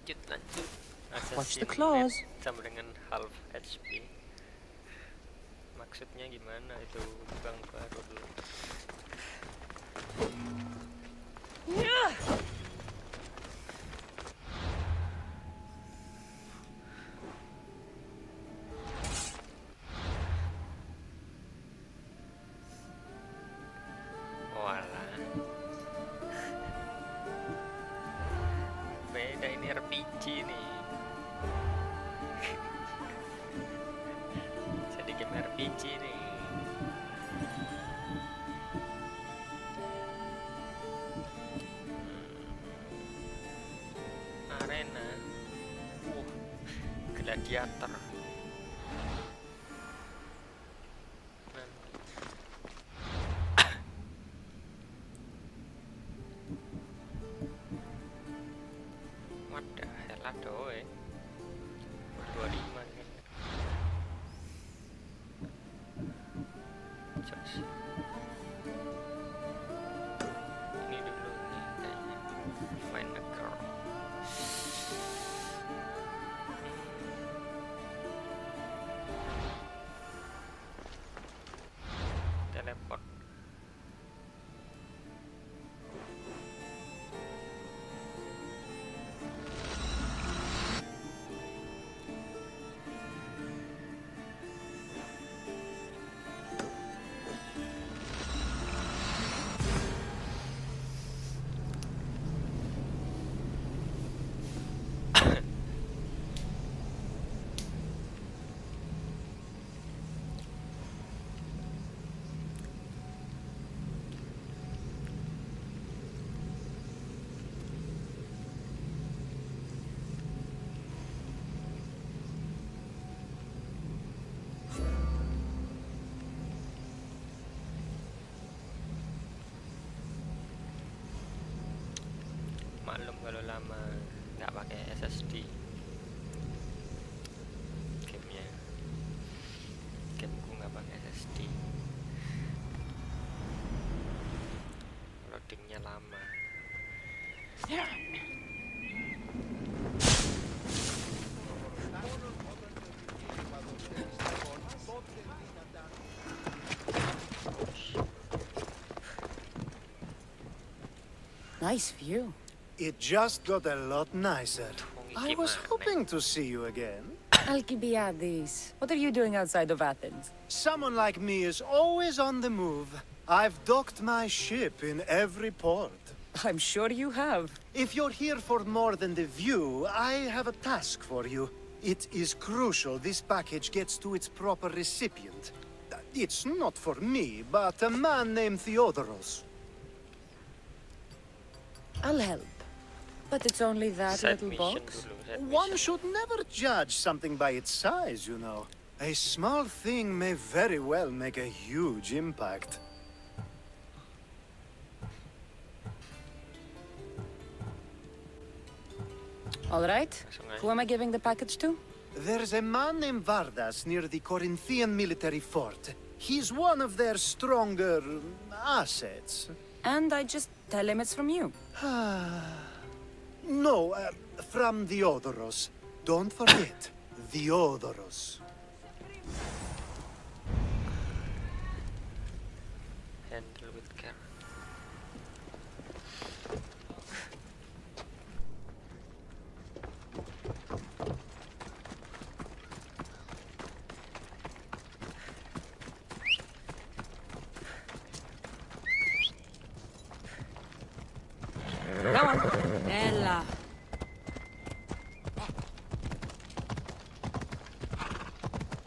Lanjut. Watch the Assassin claws. sama dengan half HP. Maksudnya gimana itu bang baru dulu? Walah. Beda ini RPG nih. Jadi game RPG nih. Arena. Gladiator. What the hell adoy. 25 kan. Jos. Ini dulu nih kayaknya. Find a girl. Teleport. Maklum kalau lama nggak pakai SSD gameku nggak pakai SSD, loadingnya lama. Nice view. It just got a lot nicer. I was hoping to see you again. Alcibiades, what are you doing outside of Athens? Someone like me is always on the move. I've docked my ship in every port. I'm sure you have. If you're here for more than the view, I have a task for you. It is crucial this package gets to its proper recipient. It's not for me, but a man named Theodoros. I'll help. But it's only that Set little mission box. dulu, set One mission. should never judge something by its size, you know. A small thing may very well make a huge impact. All right. Langsung aja. Who am I giving the package to? There's a man named Vardas near the Corinthian military fort. He's one of their stronger assets. And I just tell him it's from you. No, from Theodoros. Don't forget, Theodoros. Handle with care. Go on. Ella.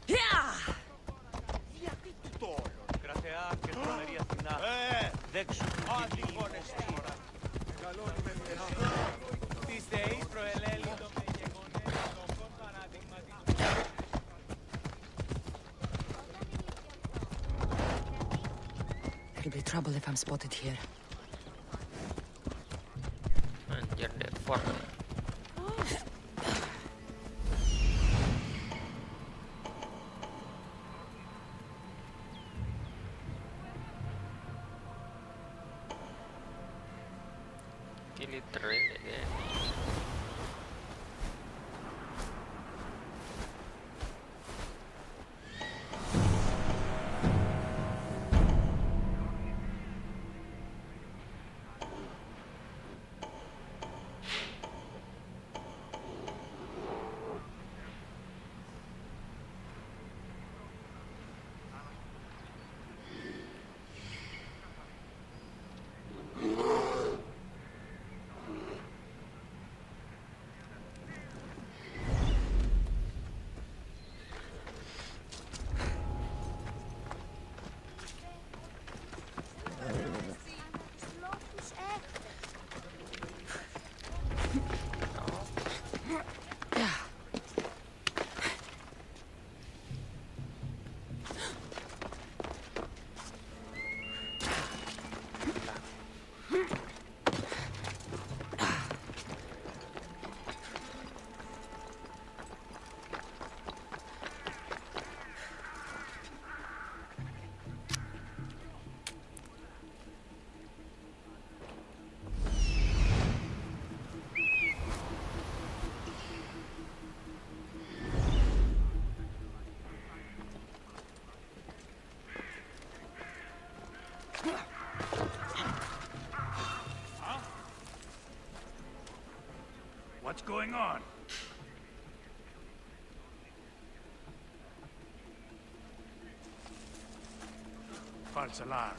Yeah! Κρατεά και τρομερή Αθηνά. Δέξου του γυλίου. Τις θεοί προελέλητο με γεγονές τόκο παραδειγματικό. There'll be trouble if I'm spotted here. Anjir deh, fort. Militer ini kayaknya. What's going on? False alarm.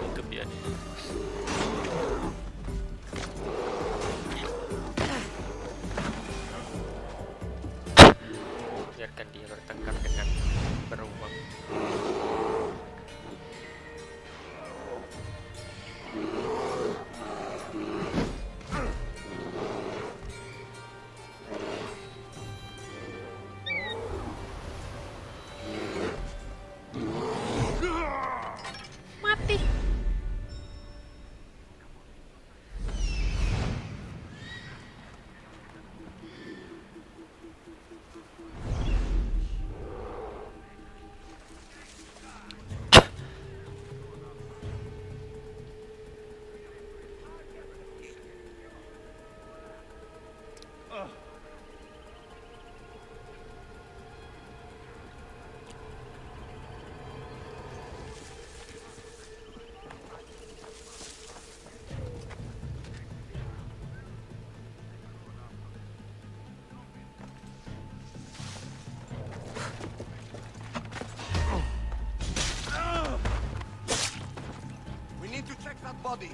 Itu biar biarkan dia bertengkar dengan beruang. Mati. We need to check that body.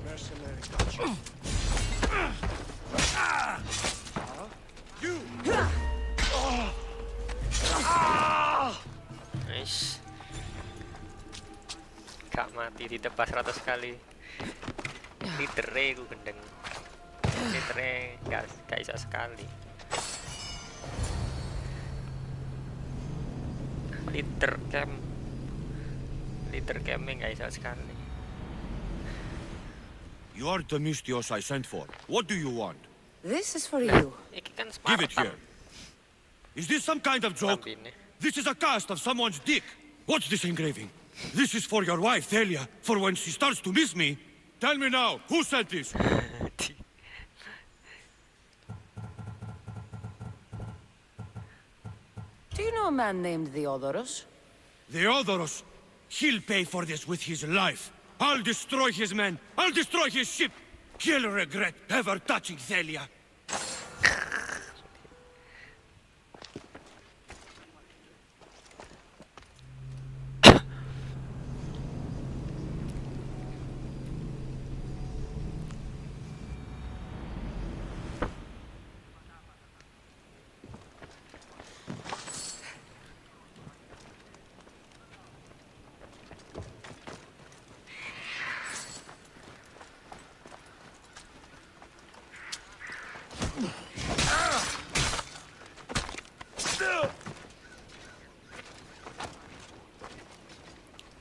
Mercenary touch. You! Nice. Gak mati ditebas 100 kali. Litere ku gendeng. Litere gak bisa sekali. Liter camping gak bisa sekali. You are the Mystios I sent for. What do you want? This is for you. Iki kan Give it Spartan. here. Is this some kind of joke? Lambine. This is a cast of someone's dick. What's this engraving? This is for your wife, Thalia, for when she starts to miss me. Tell me now, who sent this? Do you know a man named Theodorus? Theodoros. He'll pay for this with his life. I'll destroy his men. I'll destroy his ship. He'll regret ever touching Thalia.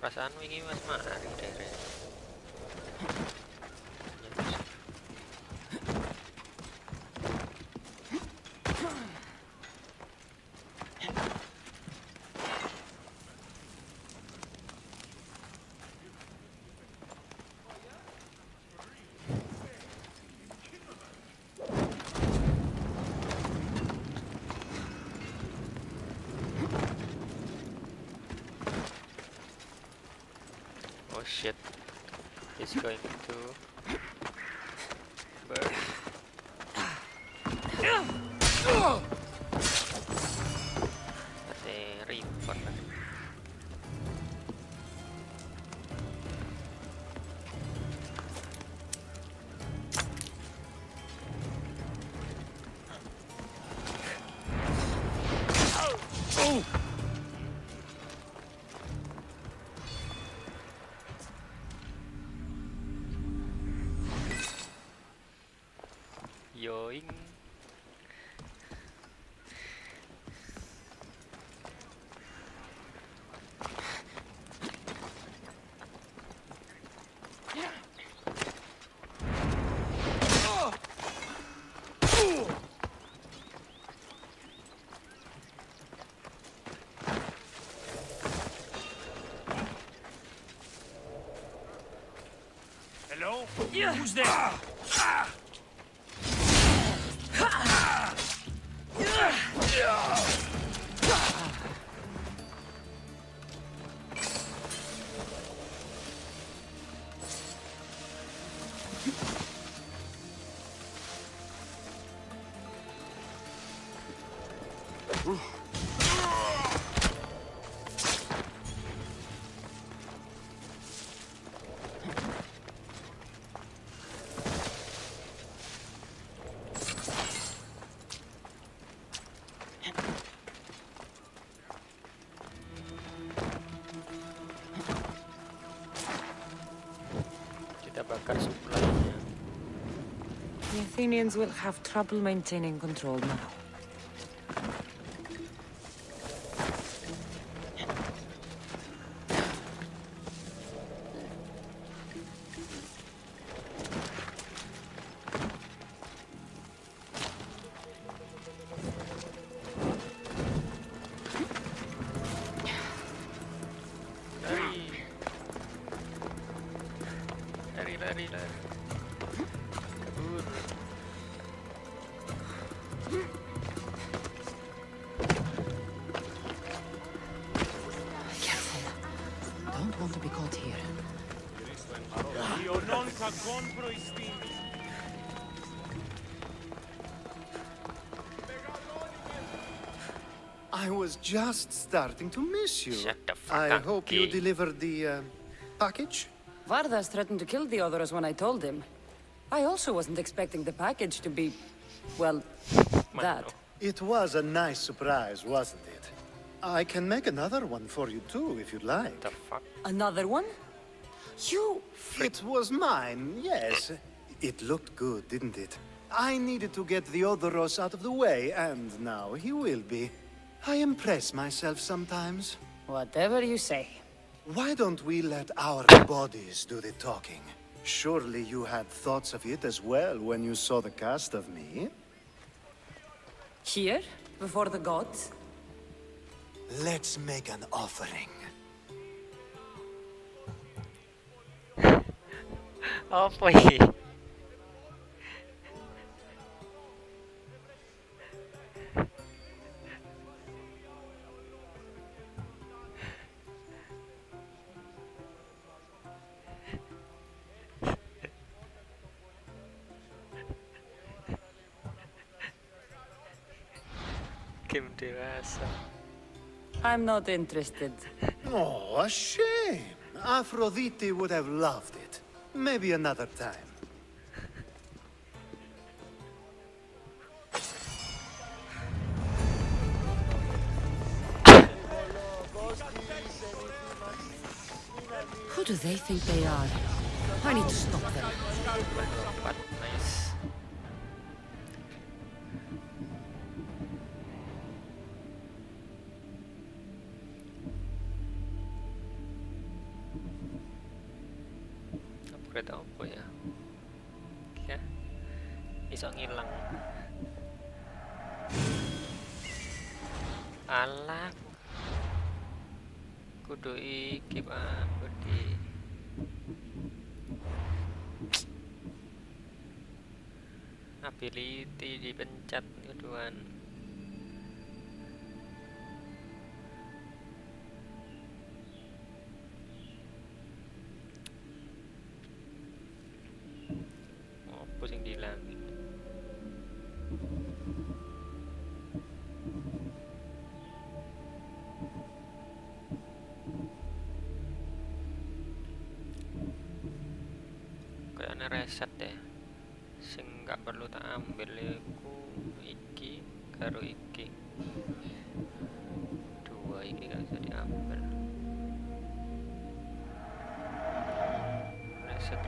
Perasaan wingi Mas mari dere. Oh shit, he's going to burn. Ada report lagi. Who's there? Kita bakar supply-nya. The Athenians will have trouble maintaining control now. Lari. Kabur. Careful. Don't want to be caught here. Io non compro i stili. I was just starting to miss you. Shut the fuck I up, hope you Key. delivered the package. Vardas threatened to kill the Odoros when I told him. I also wasn't expecting the package to be, well, that. It was a nice surprise, wasn't it? I can make another one for you too, if you'd like. The fuck? Another one? You... It was mine, yes. It looked good, didn't it? I needed to get the Odoros out of the way, and now he will be. I impress myself sometimes. Whatever you say. Why don't we let our bodies do the talking? Surely you had thoughts of it as well when you saw the cast of me? Here? Before the gods? Let's make an offering. Apa ini? Game dewasa. I'm not interested. Oh, a shame. Aphrodite would have loved it. Maybe another time. Who do they think they are? I need to stop them. Lompat, nice. Upgrade apa ya? Ya, bisa ngilang. Alah, kudu iki Pak Budi. Ability dipencet keduan. Oh, pusing dihilangin. Kayaknya reset deh. Sing gak perlu tak ambil iku iki karo iki. Dua iki gak bisa diambil. Reset.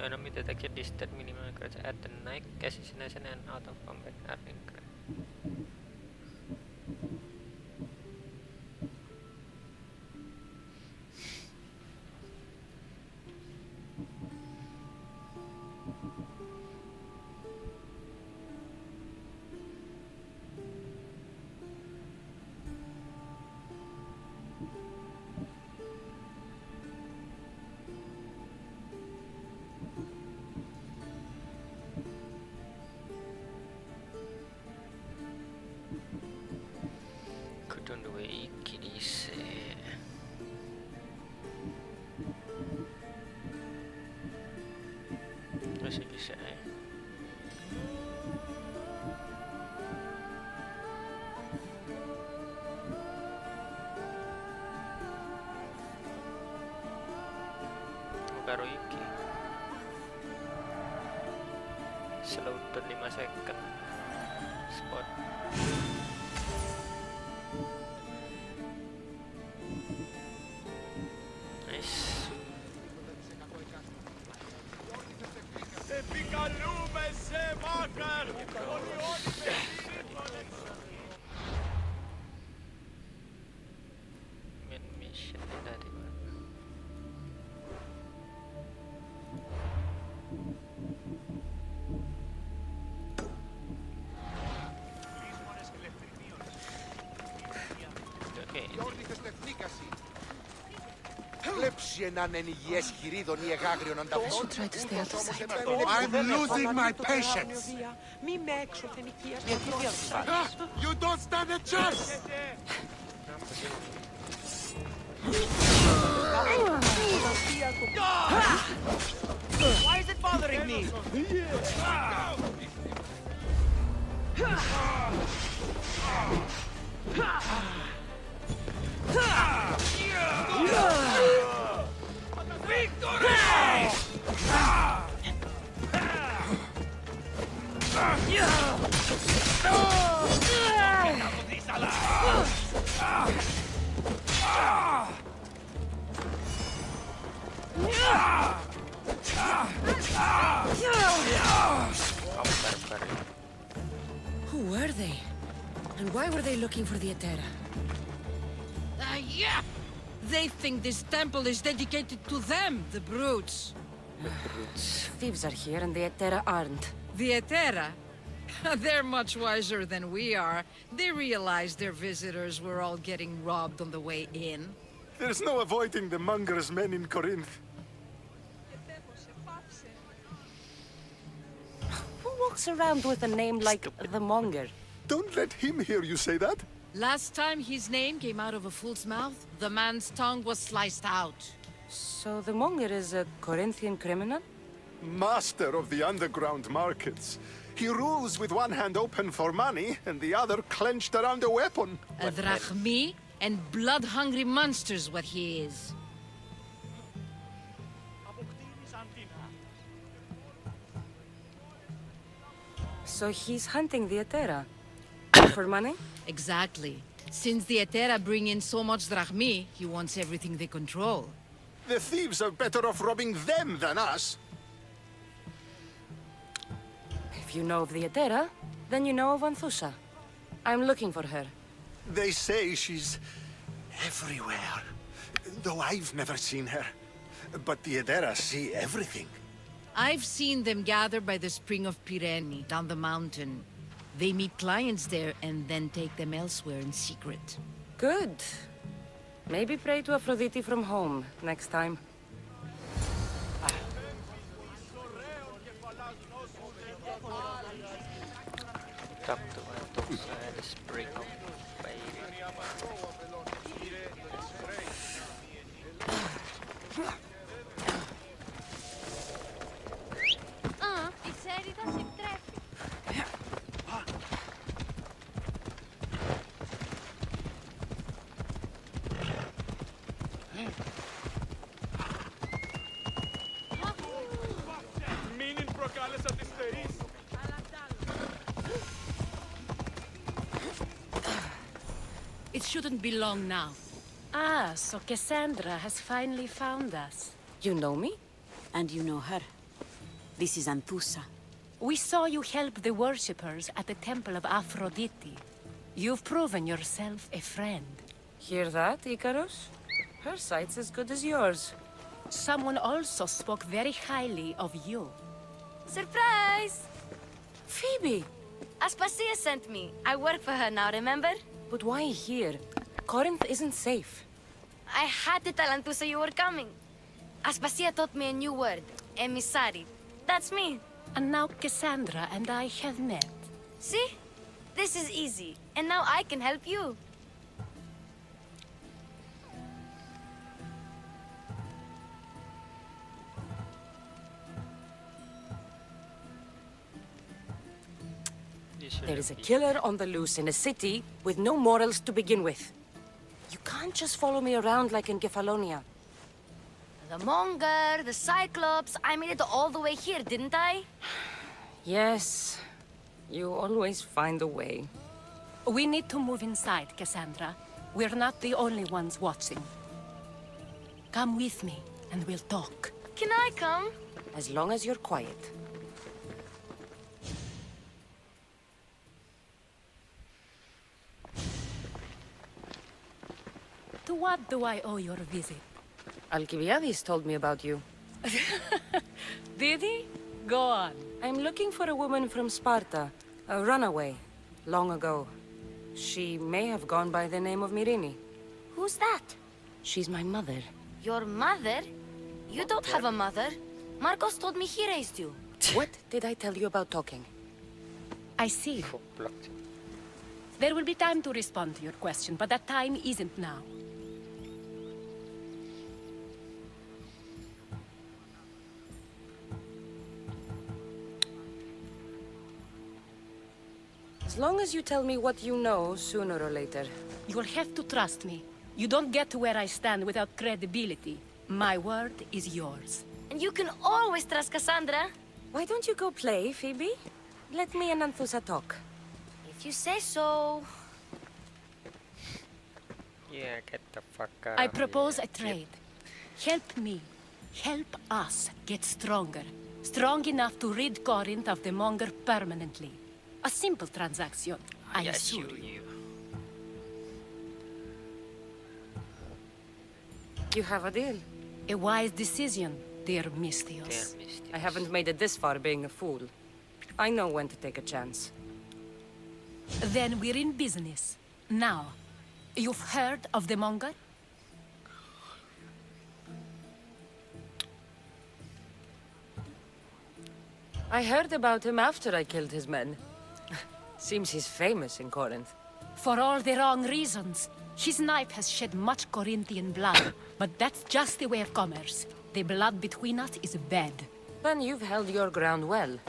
The enemy detected distant minimal scratch at the neck, assassination and out of combat are increased. Kudu duwe iki dhisik. Wis iki sik ae. Karo iki slow down 5 second spot. Nice. Επικαλούμε σε μάκαρ! Main mission tadi Pak. Oke, Κλέψει έναν εν υγιές χειρίδων ή εγάγριον ανταυτών. Try to stay out of sight. I'm losing my patience. You don't stand a chance! Why is it bothering me? Who were they? And why were they looking for the Etera? Yeah! They think this temple is dedicated to them, the brutes. Thieves are here and the Etera aren't. The Etera? They're much wiser than we are. They realized their visitors were all getting robbed on the way in. There's no avoiding the monger's men in Corinth. Who walks around with a name like the Monger? Don't let him hear you say that. Last time his name came out of a fool's mouth, the man's tongue was sliced out. So the Monger is a Corinthian criminal? Master of the underground markets. He rules with one hand open for money and the other clenched around a weapon. A drachmi and blood-hungry monster's what he is. So he's hunting the Etera. For money? Exactly. Since the Etera bring in so much drachmi, he wants everything they control. The thieves are better off robbing them than us. If you know of the Etera, then you know of Anthusha. I'm looking for her. They say she's everywhere, though I've never seen her. But the Edera see everything. I've seen them gather by the spring of Pireni, down the mountain. They meet clients there and then take them elsewhere in secret. Good. Maybe pray to Aphrodite from home next time. Talk to Anthusha at the spring of Η Σέρι θα σε τρέφει. Μην προκάλεσα τις στερείς. It shouldn't be long now. Ah, so Cassandra has finally found us. You know me? And you know her. This is Anthusa. We saw you help the worshippers at the temple of Aphrodite. You've proven yourself a friend. Hear that, Icarus? Her sight's as good as yours. Someone also spoke very highly of you. Surprise! Phoebe! Aspasia sent me. I work for her now, remember? But why here? Corinth isn't safe. I had to tell Anthusa you were coming. Aspasia taught me a new word. Emissary. That's me. And now Cassandra and I have met. See? This is easy. And now I can help you. There is a killer on the loose in a city with no morals to begin with. You can't just follow me around like in Kefalonia. The Monger, the Cyclops. I made it all the way here, didn't I? Yes, you always find a way. We need to move inside, Cassandra. We're not the only ones watching. Come with me, and we'll talk. Can I come? As long as you're quiet. To what do I owe your visit? Alcibiades told me about you. Did he? Go on. I'm looking for a woman from Sparta, a runaway, long ago. She may have gone by the name of Myrine. Who's that? She's my mother. Your mother? You don't have a mother. Marcos told me he raised you. What did I tell you about talking? I see. There will be time to respond to your question, but that time isn't now. As long as you tell me what you know, sooner or later. You'll have to trust me. You don't get to where I stand without credibility. My word is yours. And you can always trust Cassandra. Why don't you go play, Phoebe? Let me and Anthusa talk. If you say so. Yeah, get the fuck out. I propose a trade. Help me. Help us get stronger. Strong enough to rid Corinth of the Monger permanently. A simple transaction, I assure you. You have a deal. A wise decision, dear Mystios. I haven't made it this far being a fool. I know when to take a chance. Then we're in business. Now, you've heard of the Monger? I heard about him after I killed his men. Seems he's famous in Corinth. For all the wrong reasons. His knife has shed much Corinthian blood, but that's just the way of commerce. The blood between us is bad. Then you've held your ground well.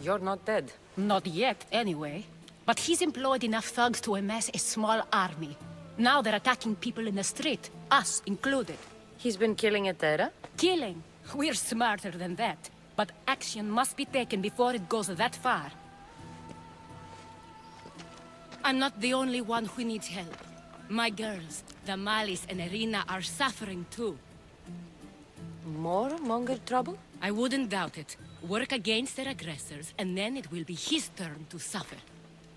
You're not dead. Not yet, anyway. But he's employed enough thugs to amass a small army. Now they're attacking people in the street, us included. He's been killing Etera? Killing? We're smarter than that. But action must be taken before it goes that far. I'm not the only one who needs help. My girls, Damalis and Irina, are suffering too. More Monger trouble? I wouldn't doubt it. Work against their aggressors, and then it will be his turn to suffer.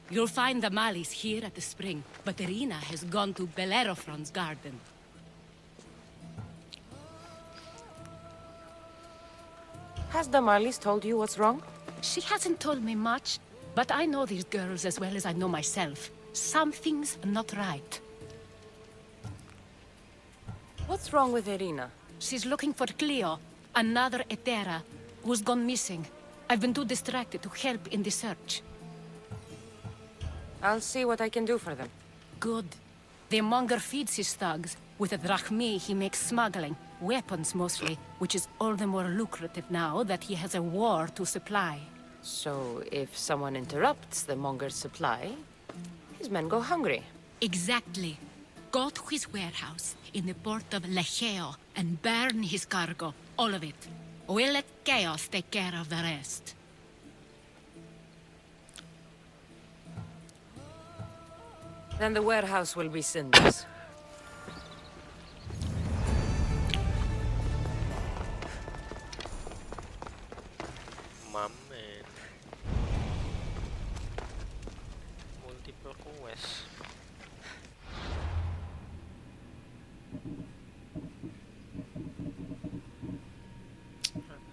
You'll find Damalis here at the spring, but Irina has gone to Bellerophon's garden. Has Damalis told you what's wrong? She hasn't told me much, but I know these girls as well as I know myself. Something's not right. What's wrong with Irina? She's looking for Cleo, another Etera, who's gone missing. I've been too distracted to help in the search. I'll see what I can do for them. Good. The Monger feeds his thugs. With the drachmi, he makes smuggling. Weapons, mostly, which is all the more lucrative now that he has a war to supply. So, if someone interrupts the Monger's supply, his men go hungry. Exactly. Go to his warehouse in the port of Lecheo and burn his cargo, all of it. We'll let chaos take care of the rest. Then the warehouse will be cinders.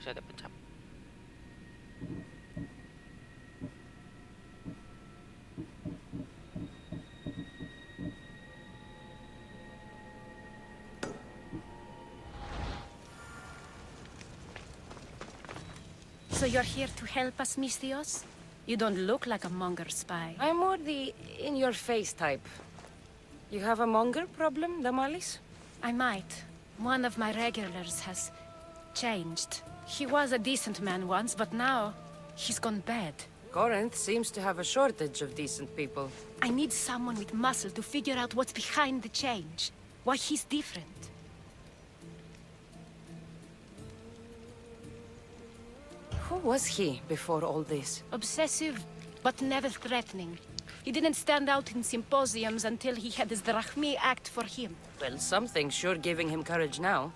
Saya dapat cap. So you're here to help us, Mistios? You don't look like a monger spy. I'm more the in-your-face type. You have a monger problem, Damalis? I might. One of my regulars has changed. He was a decent man once, but now he's gone bad. Corinth seems to have a shortage of decent people. I need someone with muscle to figure out what's behind the change. Why he's different. Who was he before all this? Obsessive, but never threatening. He didn't stand out in symposiums until he had his Drachmi act for him. Well, something's sure giving him courage now.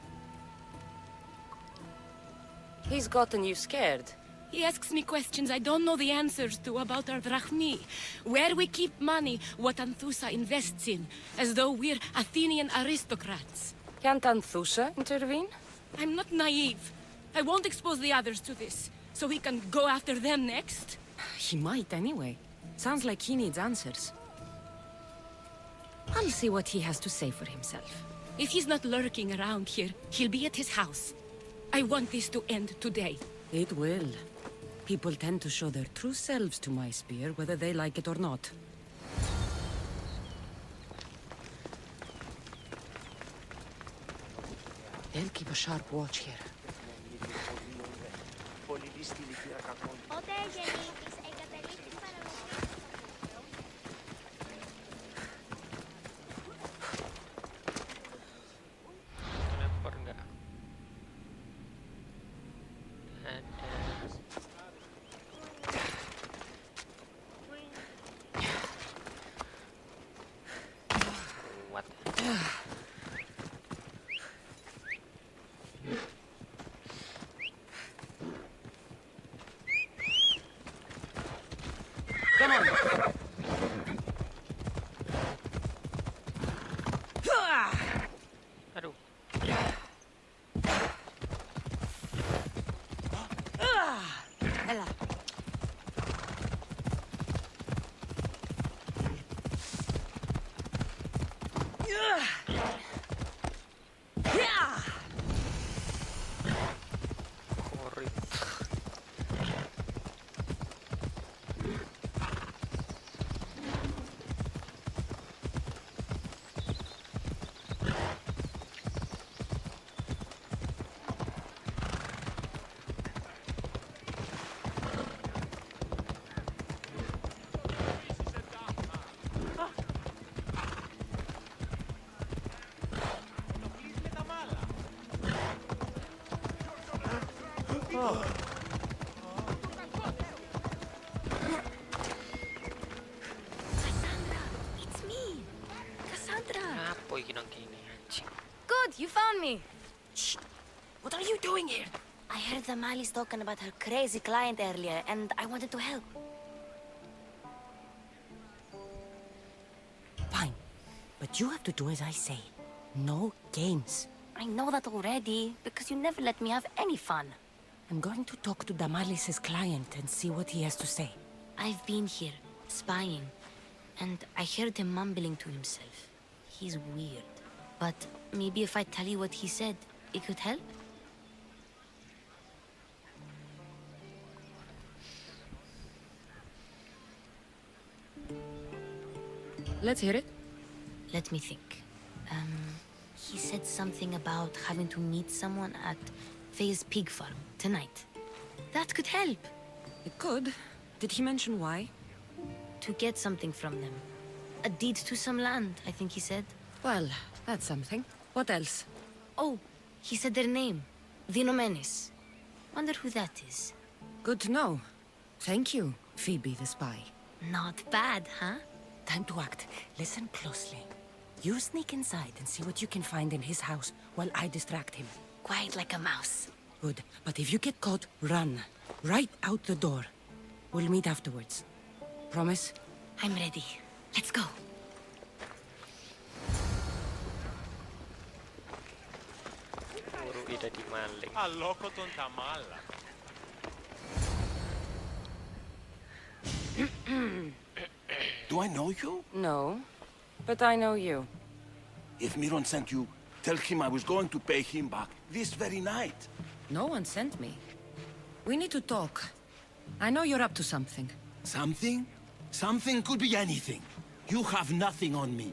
He's gotten you scared. He asks me questions I don't know the answers to about our Drachmi. Where we keep money, what Anthusa invests in. As though we're Athenian aristocrats. Can't Anthusa intervene? I'm not naive. I won't expose the others to this. So we can go after them next? He might anyway. Sounds like he needs answers. I'll see what he has to say for himself. If he's not lurking around here, he'll be at his house. I want this to end today. It will. People tend to show their true selves to my spear, whether they like it or not. They'll keep a sharp watch here. Teleport nggak? Ada. What? Come on! Aduh. Ella. Korit. Cassandra, it's me. Cassandra. Apa iki nang kene anjing? Good, you found me. Shh! What are you doing here? I heard the Mali's talking about her crazy client earlier, and I wanted to help. Fine. But you have to do as I say. No games. I know that already, because you never let me have any fun. I'm going to talk to Damalis' client and see what he has to say. I've been here, spying, and I heard him mumbling to himself. He's weird. But maybe if I tell you what he said, it could help? Let's hear it. Let me think. He said something about having to meet someone at Faye's pig farm tonight. That could help. It could. Did he mention why? To get something from them. A deed to some land, I think he said. Well, that's something. What else? Oh, he said their name. Vinomenes. Wonder who that is. Good to know. Thank you, Phoebe the spy. Not bad, huh? Time to act. Listen closely. You sneak inside and see what you can find in his house while I distract him. Quiet like a mouse. Good. But if you get caught, run. Right out the door. We'll meet afterwards. Promise? I'm ready. Let's go. Puro ida di maling. Αλόκοτον τα μάλα. Do I know you? No, but I know you. If Miron sent you, tell him I was going to pay him back this very night. No one sent me. We need to talk. I know you're up to something. Something? Something could be anything. You have nothing on me.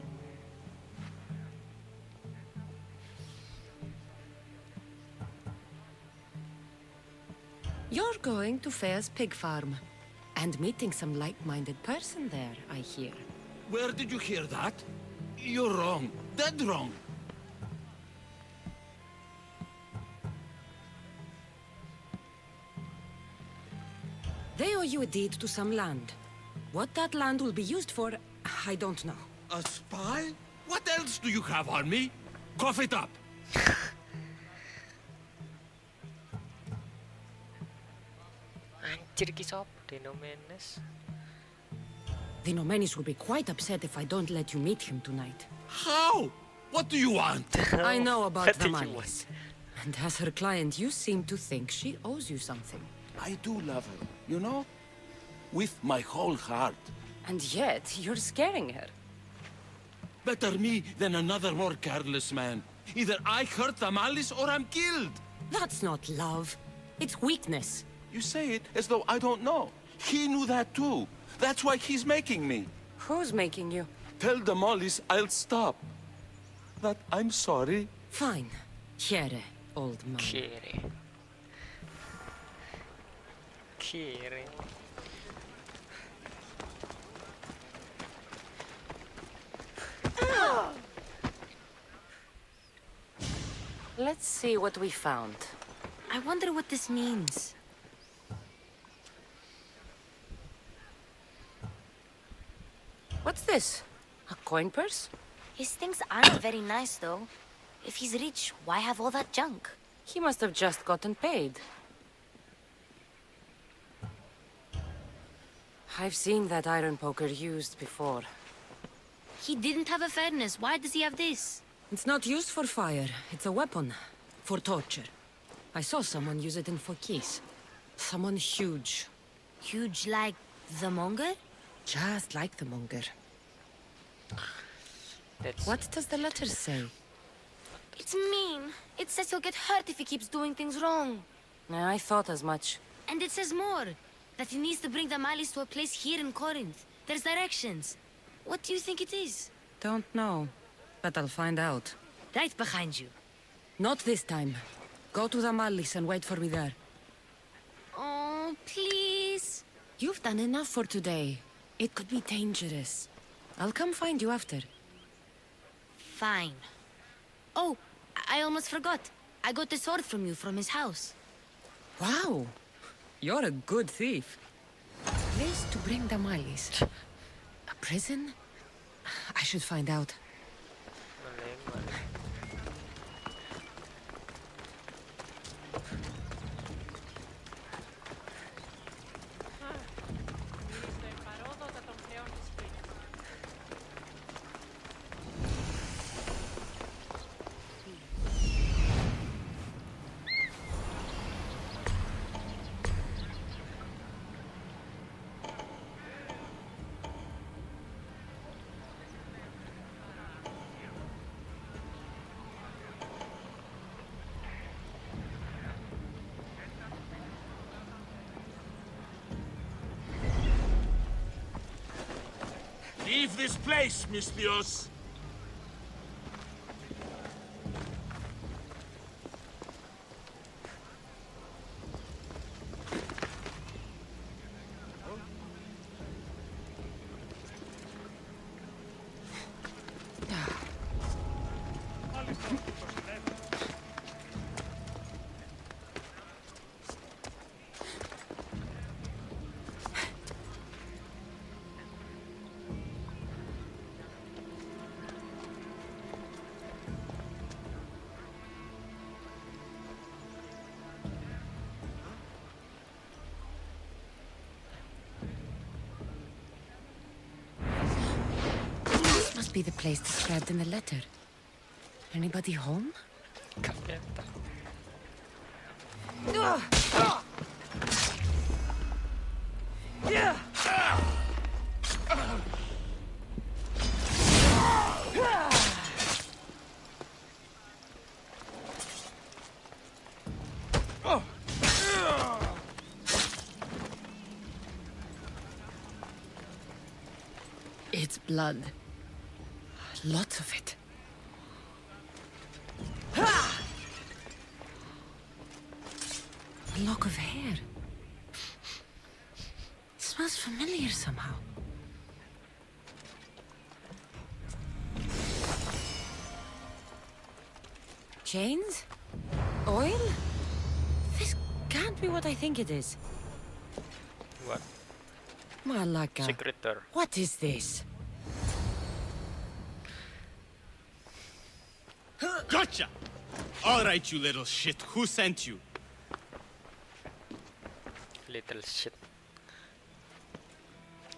You're going to Fair's pig farm. And meeting some like-minded person there, I hear. Where did you hear that? You're wrong. Dead wrong. They owe you a deed to some land. What that land will be used for, I don't know. A spy? What else do you have on me? Cough it up. Anjir ki sop, Denomenes. The Nomenis will be quite upset if I don't let you meet him tonight. How? What do you want? I know about What the do you Malis. And as her client, you seem to think she owes you something. I do love her, you know? With my whole heart. And yet, you're scaring her. Better me than another more careless man. Either I hurt the Malice or I'm killed. That's not love. It's weakness. You say it as though I don't know. He knew that too. That's why he's making me. Who's making you? Tell the Mollies I'll stop. That I'm sorry. Fine. Here, old man. Kiri. Kiri. Let's see what we found. I wonder what this means. What's this? A coin purse? His things aren't very nice, though. If he's rich, why have all that junk? He must have just gotten paid. I've seen that iron poker used before. He didn't have a furnace. Why does he have this? It's not used for fire. It's a weapon. For torture. I saw someone use it in Fokis. Someone huge. Huge like the Monger? Just like the Monger. That's What does the letter say? It's mean. It says he'll get hurt if he keeps doing things wrong. I thought as much. And it says more. That he needs to bring the Malis to a place here in Corinth. There's directions. What do you think it is? Don't know. But I'll find out. Right behind you. Not this time. Go to the Malis and wait for me there. Oh, please. You've done enough for today. It could be dangerous. I'll come find you after. Fine. Oh, I almost forgot. I got the sword from you from his house. Wow! You're a good thief. Place to bring the Malis. A prison? I should find out. Malay. Leave this place, Misthios. This must be the place described in the letter. Anybody home? Kapeta. Yeah. It's blood. Lots of it. A lock of hair. It smells familiar somehow. Chains? Oil? This can't be what I think it is. What? Malaka. Secretor. What is this? Gotcha! All right, you little shit. Who sent you? Little shit.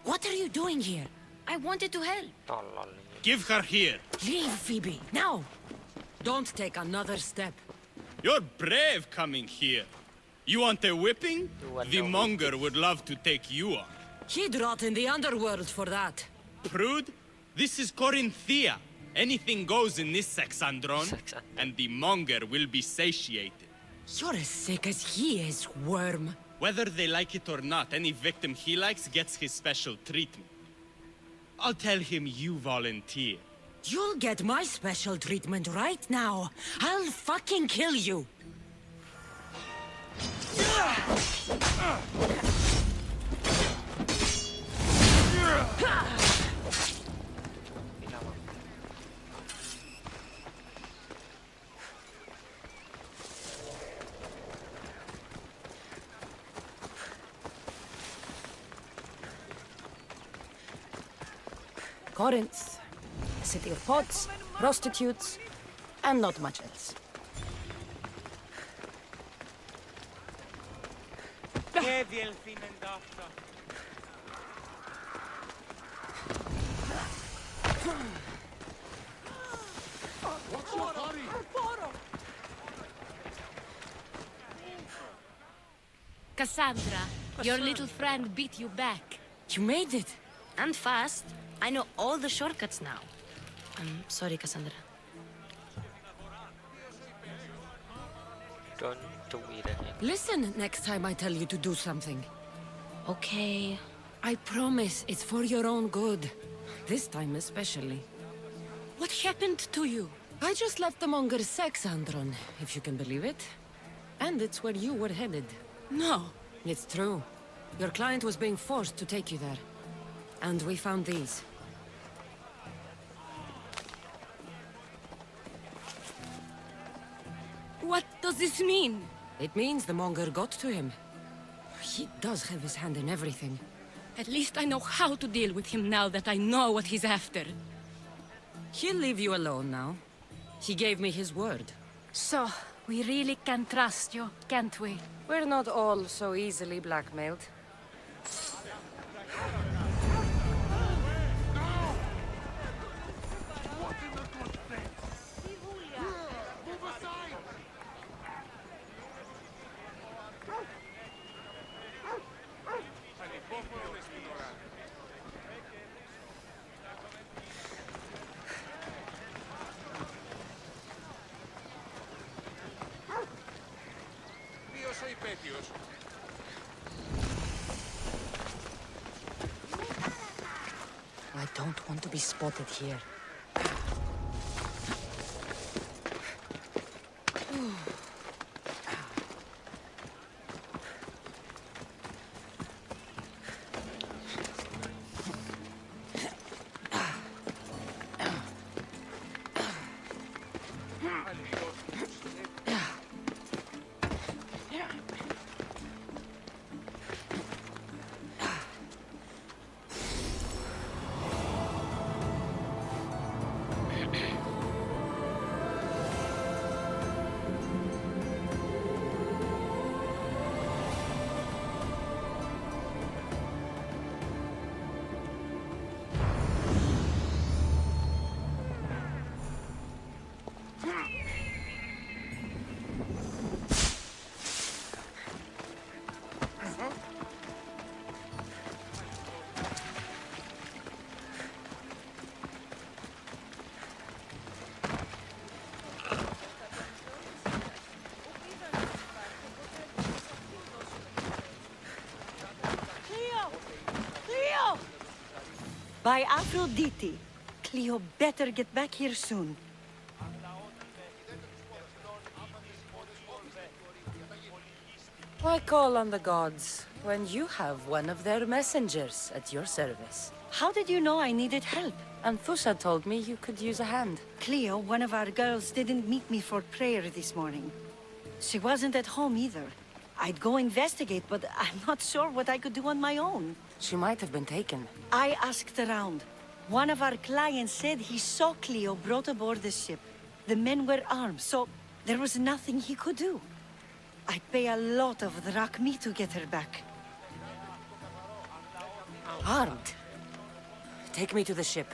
What are you doing here? I wanted to help. Tolol. Give her here. Leave, Phoebe, now! Don't take another step. You're brave coming here. You want a whipping? You want The a monger would love to take you on. He'd rot in the underworld for that. Prude, this is Corinthia. Anything goes in this Sexandron, Sexandron. and the monger will be satiated. You're as sick as he is, worm. Whether they like it or not, any victim he likes gets his special treatment. I'll tell him you volunteer. You'll get my special treatment right now. I'll fucking kill you. Corinth, a city of pots, prostitutes, and not much else. Και διελθύνεντα αυτά. Cassandra, your little friend beat you back. You made it. And fast. I know all the shortcuts now. I'm sorry, Cassandra. Don't do it again. Listen next time I tell you to do something. Okay. I promise it's for your own good. This time especially. What happened to you? I just left the monger's Sexandron, if you can believe it. And it's where you were headed. No. It's true. Your client was being forced to take you there. And we found these. What does this mean? It means the monger got to him. He does have his hand in everything. At least I know how to deal with him now that I know what he's after. He'll leave you alone now. He gave me his word. So, we really can trust you, can't we? We're not all so easily blackmailed. Ποιος ο υπέτειος? I don't want to be spotted here. By Aphrodite. Cleo better get back here soon. Why call on the gods when you have one of their messengers at your service? How did you know I needed help? Anthusa told me you could use a hand. Cleo, one of our girls, didn't meet me for prayer this morning. She wasn't at home either. I'd go investigate, but I'm not sure what I could do on my own. She might have been taken. I asked around. One of our clients said he saw Cleo brought aboard the ship. The men were armed, so there was nothing he could do. I'd pay a lot of drachmi to get her back. Armed? Take me to the ship.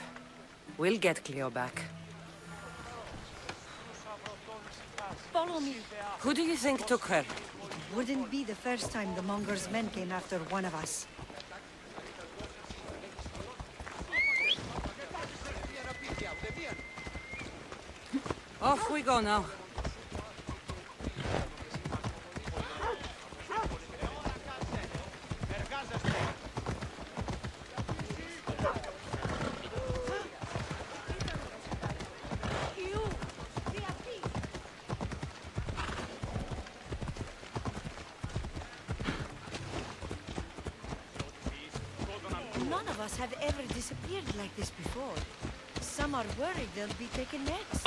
We'll get Cleo back. Follow me. Who do you think took her? It wouldn't be the first time the Monger's men came after one of us. Off we go now. None of us have ever disappeared like this before. Some are worried they'll be taken next.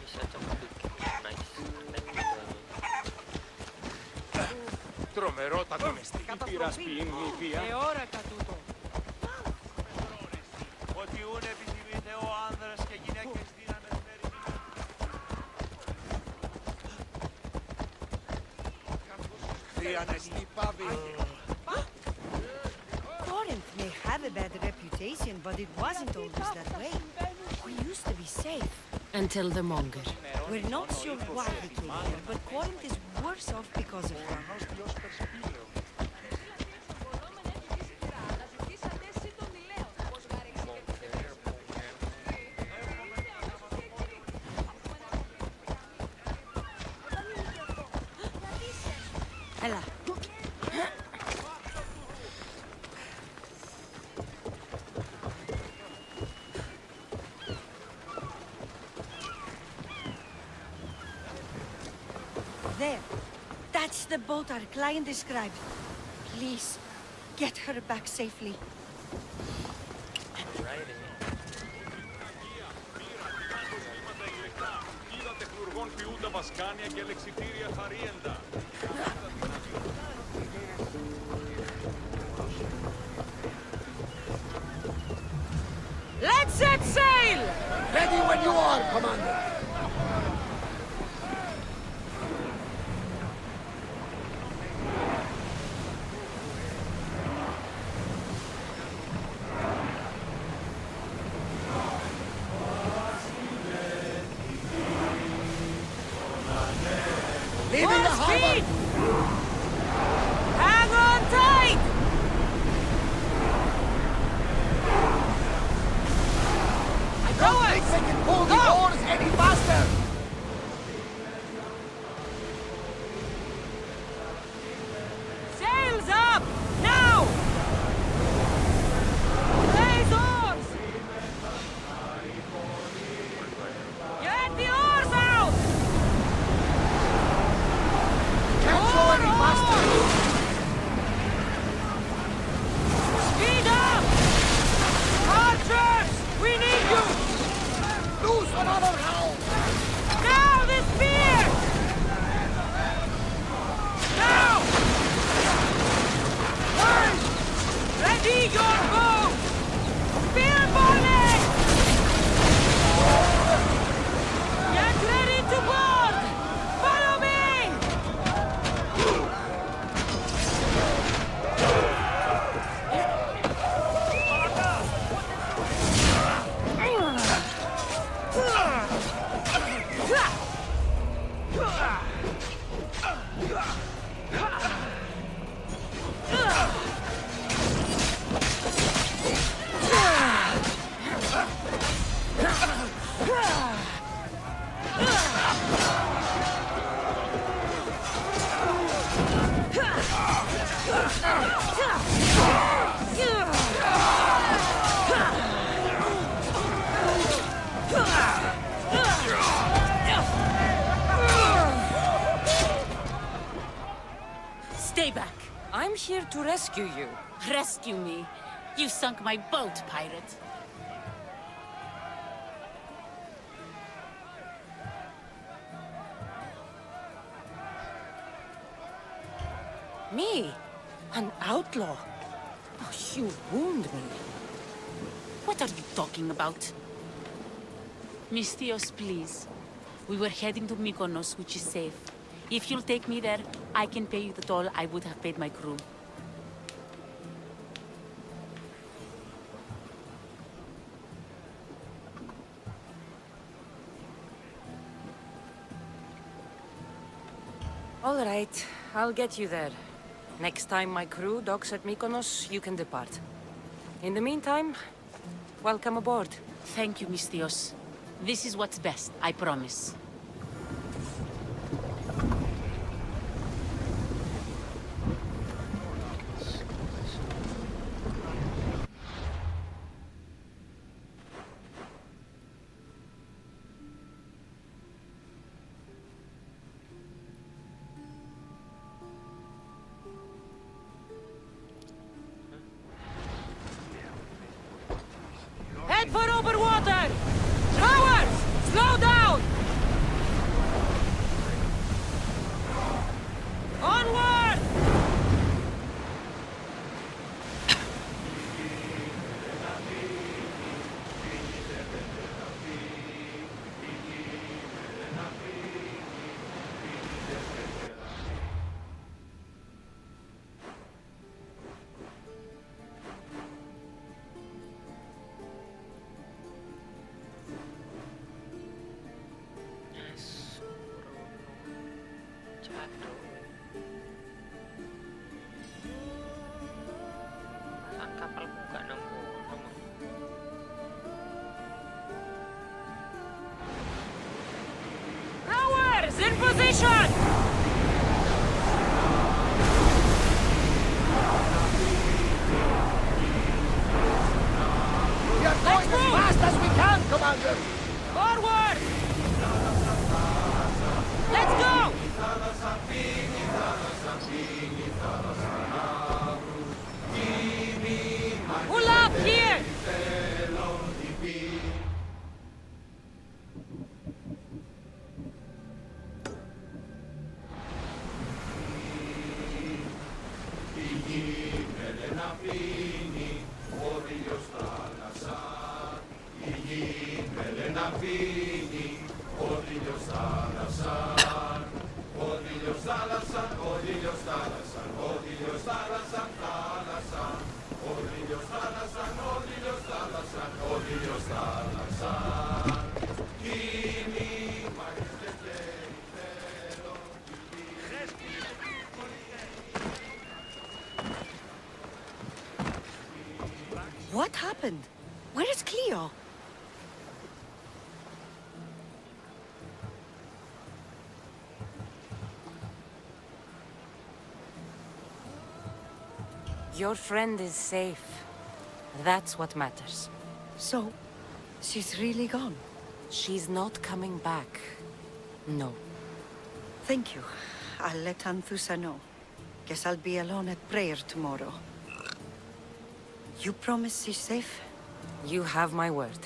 Bisa coba bikin nice. Τρομερό τα domestic. Πειρασποιήν νηπία. Ότι ούν επιθυμείτε ο άνδρας και γυναίκες δύναμες Corinth may have a bad reputation, but it wasn't always that way. We used to be safe. Until the Monger. We're not sure why they came here, but Corinth is worse off because of them. Ella. There. That's the boat our client described. Please, get her back safely. Είδατε χλουργών ποιούντα βασκάνια και λεξιτήρια χαρίεντα. Let's set sail! Ready when you are, Commander. Leaving the harbor! Hang on tight! I don't think they can pull the oars any faster! Sails up! Now! Raise oars! Get the oars out! Can't go any faster! Speed up! Archers! We need you! Loose another hound! Now the spear! Now! One! Ready your bow! Spear volley! Get ready to board! Follow me! Stay back. I'm here to rescue you. Rescue me. You sunk my boat, pirate. Me? An outlaw? Oh, you wound me. What are you talking about? Mistios, please. We were heading to Mykonos, which is safe. If you'll take me there, I can pay you the toll I would have paid my crew. All right, I'll get you there. Next time my crew docks at Mykonos, you can depart. In the meantime, welcome aboard. Thank you, Mistios. This is what's best, I promise. Head for over water! Cowards! Slow down! Onward! Kapal buka nemu. Rowers, in position! We are going as fast as we can, Commander! Forward! Let's go! Pull up here! What happened? Where is Cleo? Your friend is safe. That's what matters. So, she's really gone? She's not coming back. No. Thank you. I'll let Anthusa know. Guess I'll be alone at prayer tomorrow. You promise she's safe? You have my word.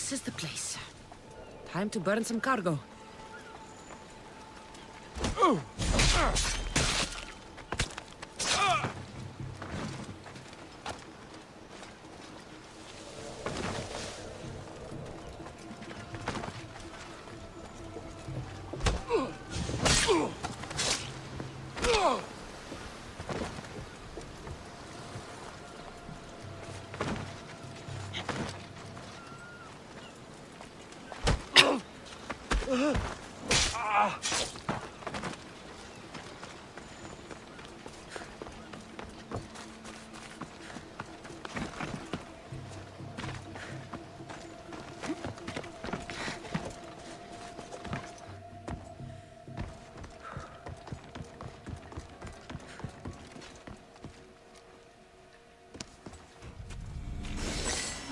This is the place. Time to burn some cargo.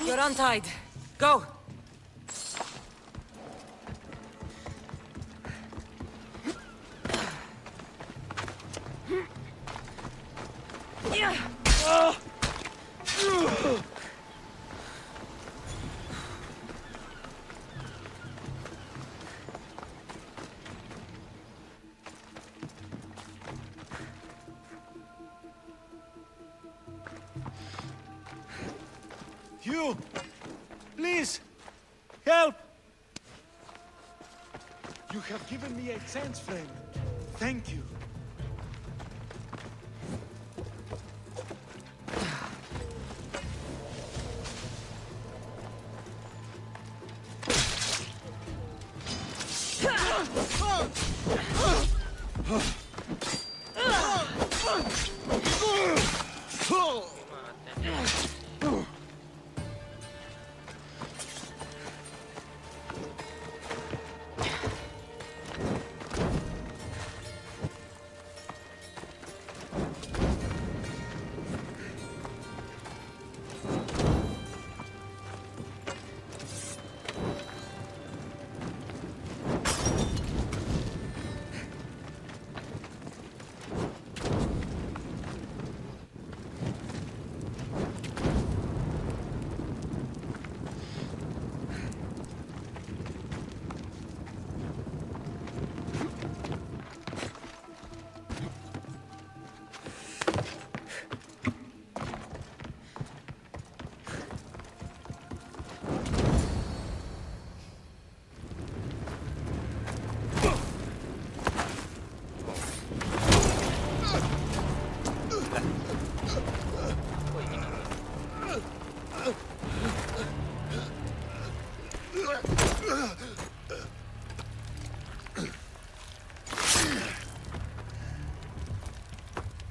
You're untied. Go! You! Please! Help! You have given me a chance, friend. Thank you.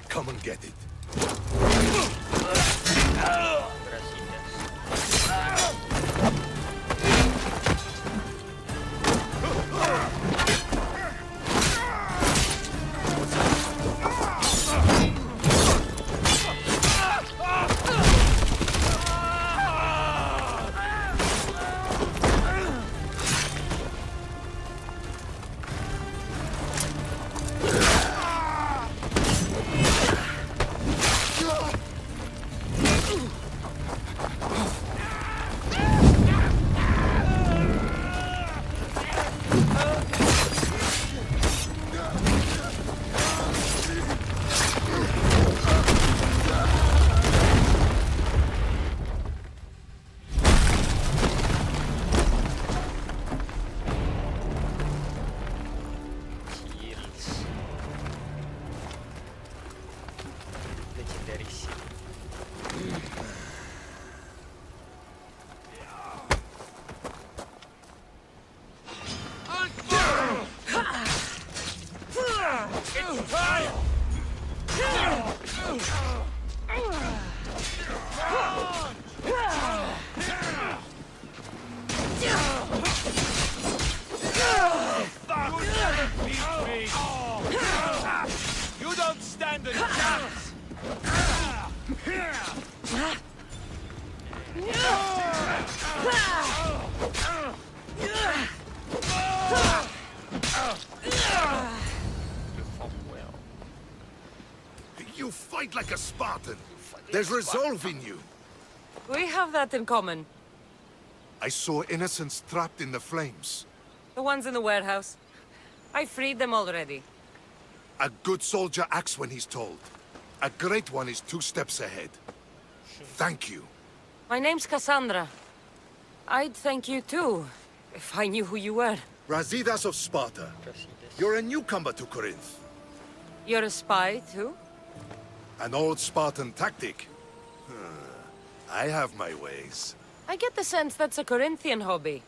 Come and get it. You don't stand a chance! You fight like a Spartan. There's resolve in you. We have that in common. I saw innocents trapped in the flames. The ones in the warehouse. I freed them already. A good soldier acts when he's told. A great one is 2 steps ahead. Thank you. My name's Cassandra. I'd thank you too, if I knew who you were. Brasidas of Sparta. You're a newcomer to Corinth. You're a spy too? An old Spartan tactic. I have my ways. I get the sense that's a Corinthian hobby.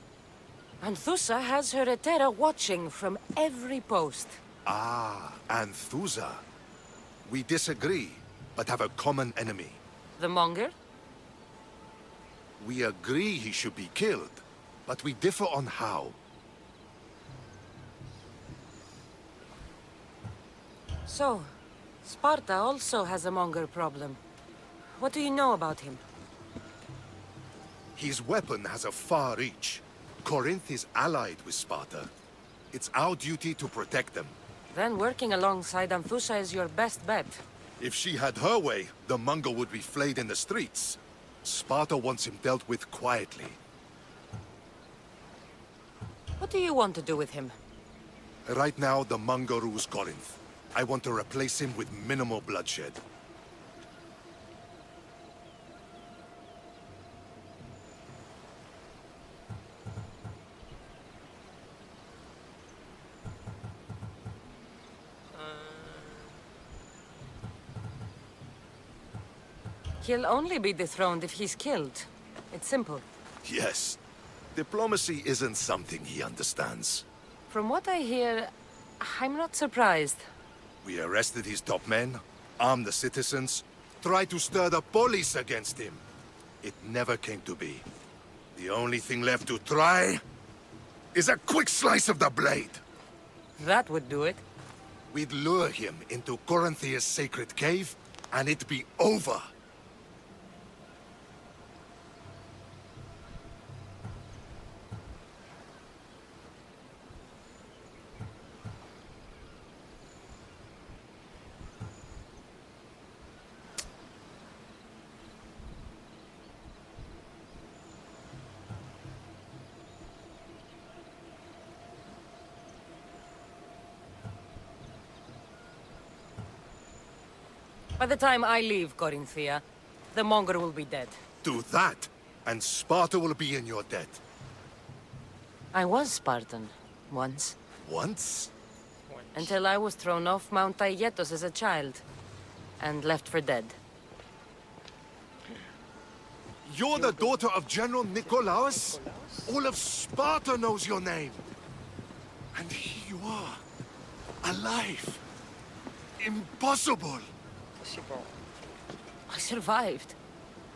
Anthusa has her Etera watching from every post. Ah, Anthusa. We disagree, but have a common enemy. The Monger? We agree he should be killed, but we differ on how. So, Sparta also has a Monger problem. What do you know about him? His weapon has a far reach. Corinth is allied with Sparta. It's our duty to protect them. Then working alongside Anthusa is your best bet. If she had her way, the Mongol would be flayed in the streets. Sparta wants him dealt with quietly. What do you want to do with him? Right now, the Mongol rules Corinth. I want to replace him with minimal bloodshed. He'll only be dethroned if he's killed. It's simple. Yes. Diplomacy isn't something he understands. From what I hear, I'm not surprised. We arrested his top men, armed the citizens, tried to stir the police against him. It never came to be. The only thing left to try is a quick slice of the blade. That would do it. We'd lure him into Corinthia's sacred cave, and it'd be over. By the time I leave Corinthia, the Monger will be dead. Do that, and Sparta will be in your debt. I was Spartan, once. Once? Until I was thrown off Mount Aietos as a child, and left for dead. You're the daughter of General Nikolaos? All of Sparta knows your name. And here you are, alive. Impossible. I survived.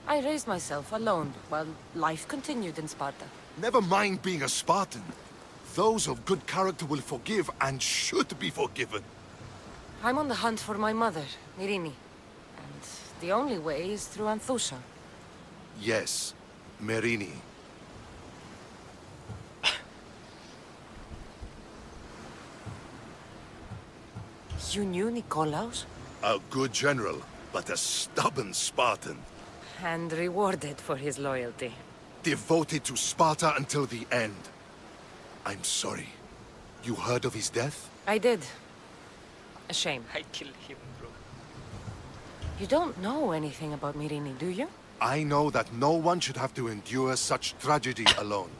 I raised myself alone, while life continued in Sparta. Never mind being a Spartan. Those of good character will forgive and should be forgiven. I'm on the hunt for my mother, Myrini. And the only way is through Anthusa. Yes, Merini. You knew Nikolaos? A good general, but a stubborn Spartan. And rewarded for his loyalty. Devoted to Sparta until the end. I'm sorry. You heard of his death? I did. A shame. I killed him, bro. You don't know anything about Myrini, do you? I know that no one should have to endure such tragedy alone.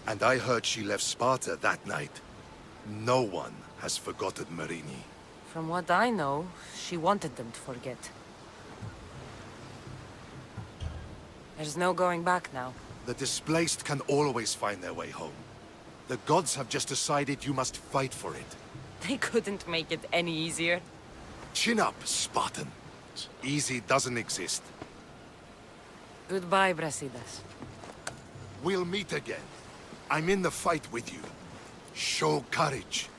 And I heard she left Sparta that night. No one has forgotten Merini. From what I know, she wanted them to forget. There's no going back now. The displaced can always find their way home. The gods have just decided you must fight for it. They couldn't make it any easier. Chin up, Spartan. Easy doesn't exist. Goodbye, Brasidas. We'll meet again. I'm in the fight with you. Show courage.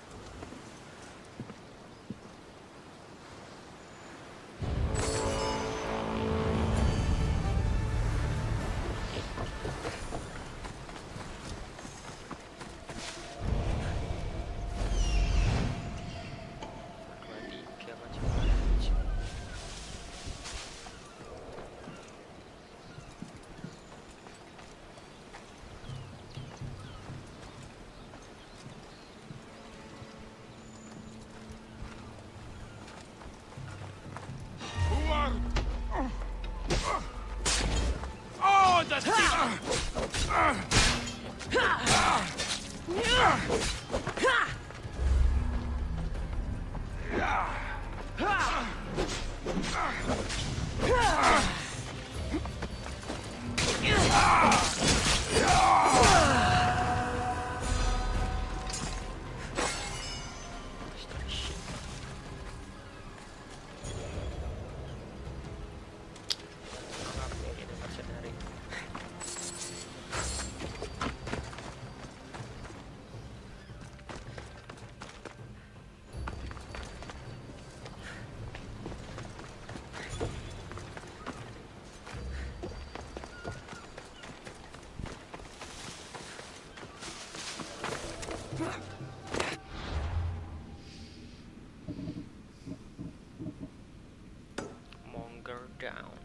Monger down.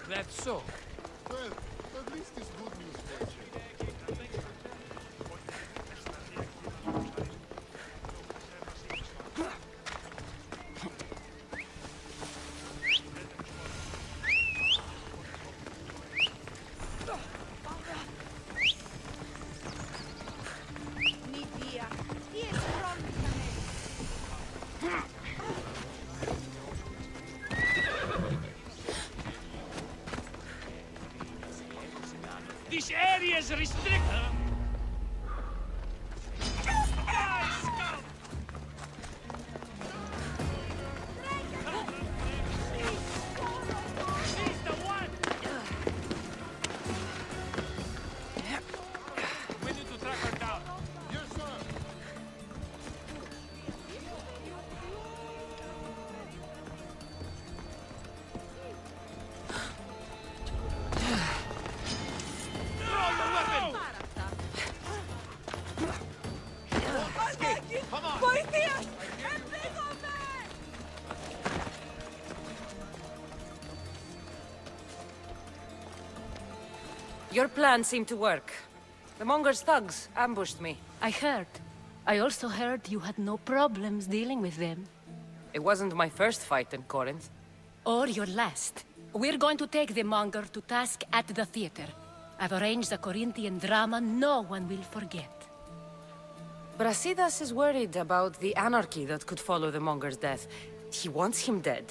That's so. Well, at least it's good news for you. This area is restricted. We need to track her down. Yes, sir. Your plan seemed to work. The Monger's thugs ambushed me. I heard. I also heard you had no problems dealing with them. It wasn't my first fight in Corinth. Or your last. We're going to take the Monger to task at the theater. I've arranged a Corinthian drama no one will forget. Brasidas is worried about the anarchy that could follow the Monger's death. He wants him dead,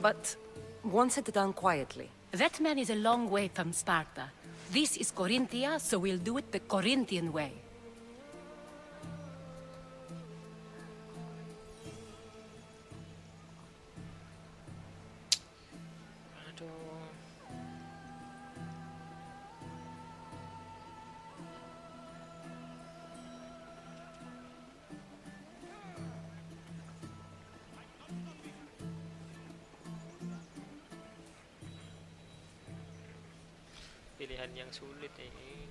but wants it done quietly. That man is a long way from Sparta. This is Corinthia, so we'll do it the Corinthian way. Pilihan yang sulit ini.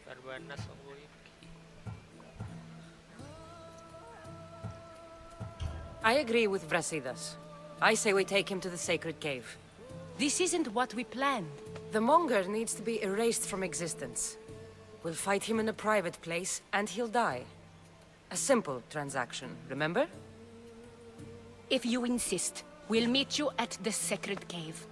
Barbanas ako I agree with Brasidas. I say we take him to the sacred cave. This isn't what we planned. The Monger needs to be erased from existence. We'll fight him in a private place, and he'll die. A simple transaction, remember? If you insist, we'll meet you at the sacred cave.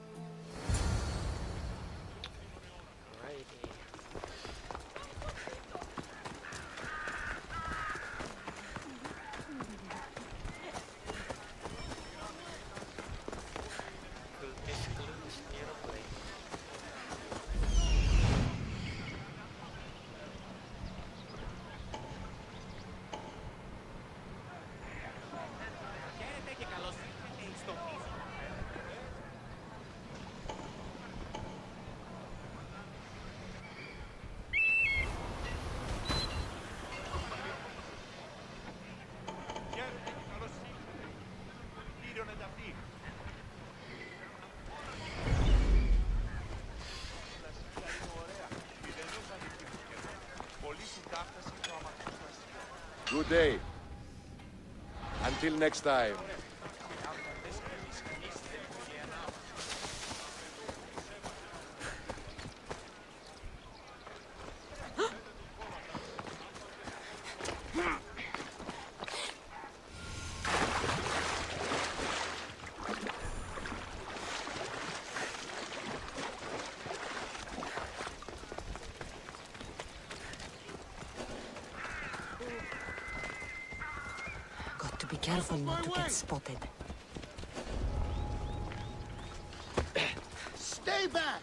Good day. Until next time. Got to be careful not to get spotted. Stay back!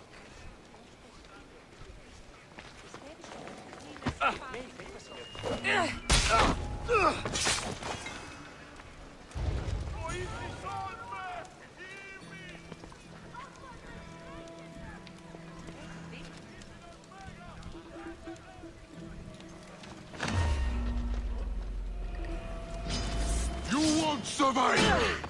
You won't survive!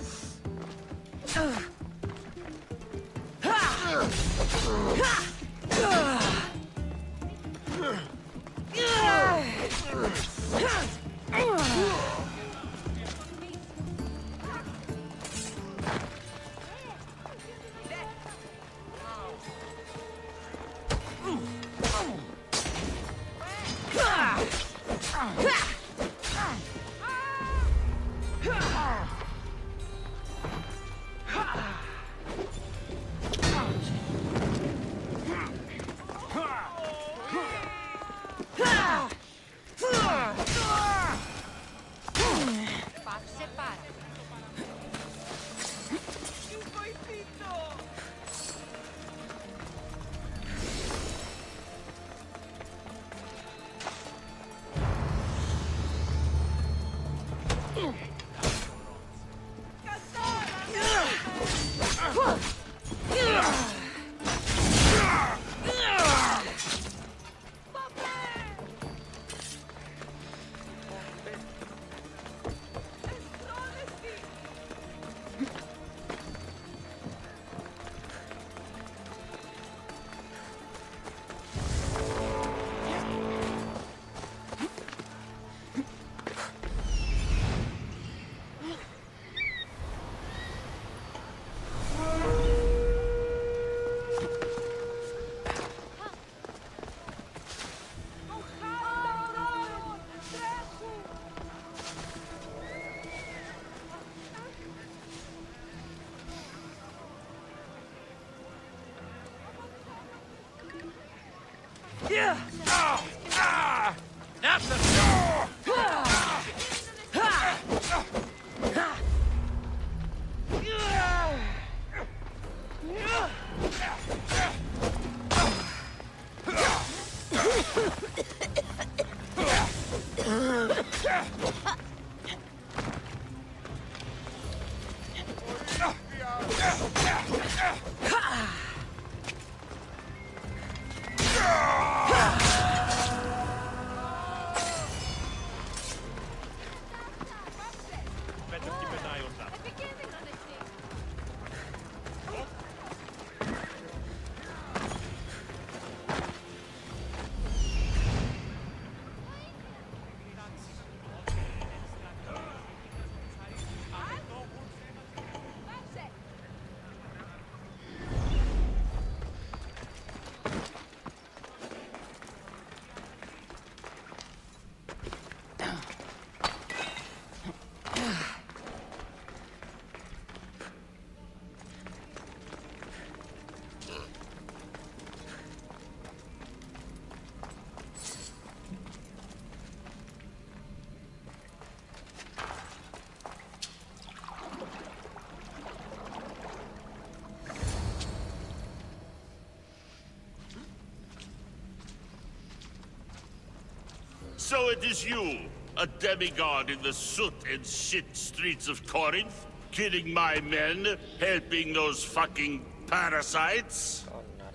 So it is you, a demigod in the soot and shit streets of Corinth, killing my men, helping those fucking parasites?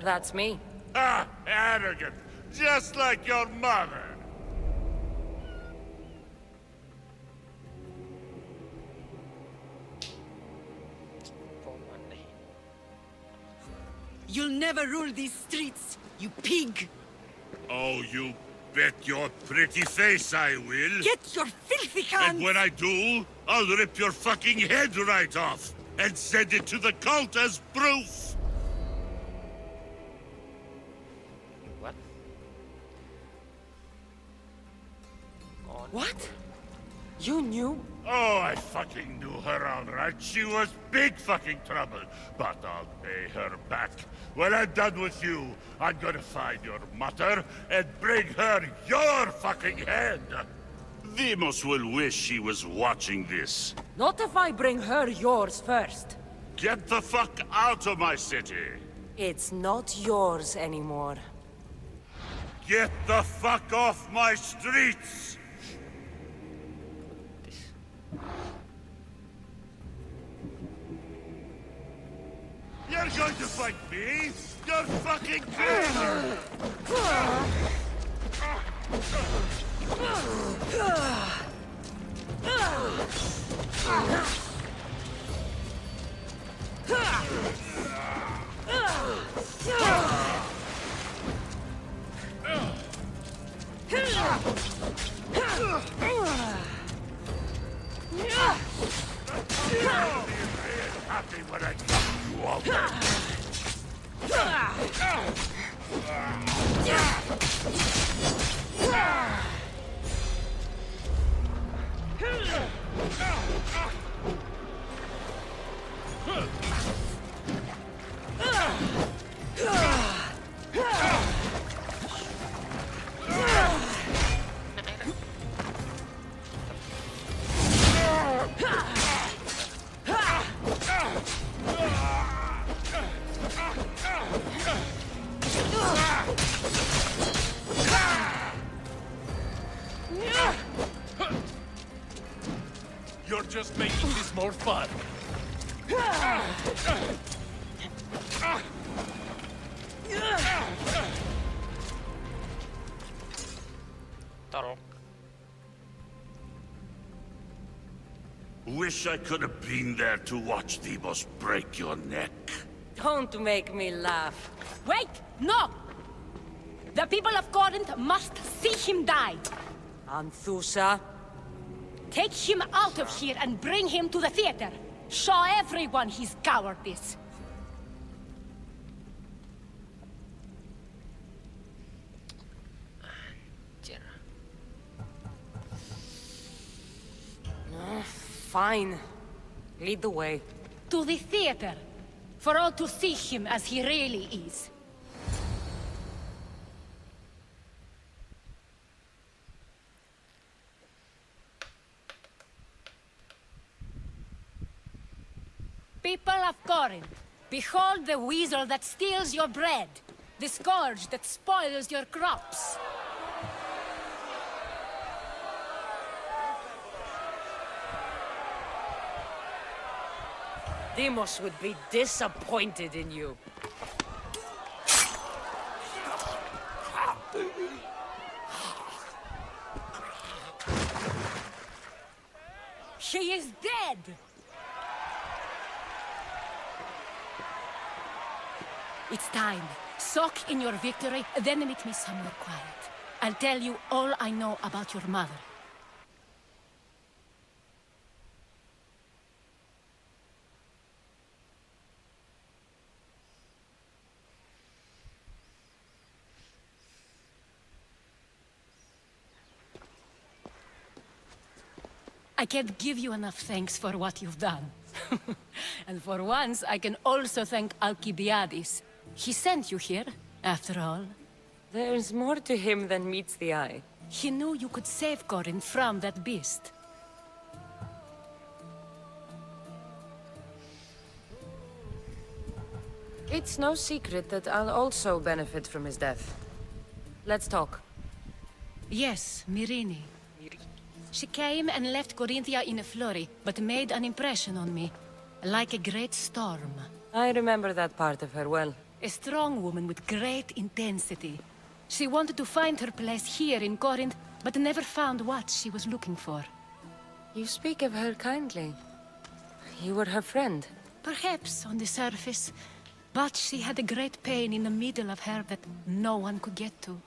That's me. Ah, arrogant, just like your mother. You'll never rule these streets, you pig! Oh, you bet your pretty face I will. Get your filthy hands! And when I do, I'll rip your fucking head right off and send it to the cult as proof. What? On. What? You knew? Oh, I fucking knew her all right. She was big fucking trouble. But I'll pay her back. When I'm done with you, I'm gonna find your mother and bring her your fucking head. Demos will wish she was watching this. Not if I bring her yours first. Get the fuck out of my city. It's not yours anymore. Get the fuck off my streets. You're going to fight me? You're fucking crazy! Happy when I knock you over. You're just making this more fun. Tolong. Wish I could have been there to watch Demos break your neck. Don't make me laugh. Wait! No! The people of Corinth must see him die. Anthusa. Take him out of here and bring him to the theater. Show everyone his cowardice. Fine. Lead the way. To the theater. For all to see him as he really is. People of Corinth, behold the weasel that steals your bread, the scourge that spoils your crops. Demos would be disappointed in you. She is dead! It's time. Soak in your victory, then meet me somewhere quiet. I'll tell you all I know about your mother. I can't give you enough thanks for what you've done. And for once, I can also thank Alcibiades. He sent you here, after all. There's more to him than meets the eye. He knew you could save Corinth from that beast. It's no secret that I'll also benefit from his death. Let's talk. Yes, Myrine. She came and left Corinthia in a flurry, but made an impression on me, like a great storm. I remember that part of her well. A strong woman with great intensity. She wanted to find her place here in Corinth, but never found what she was looking for. You speak of her kindly. You were her friend. Perhaps on the surface, but she had a great pain in the middle of her that no one could get to.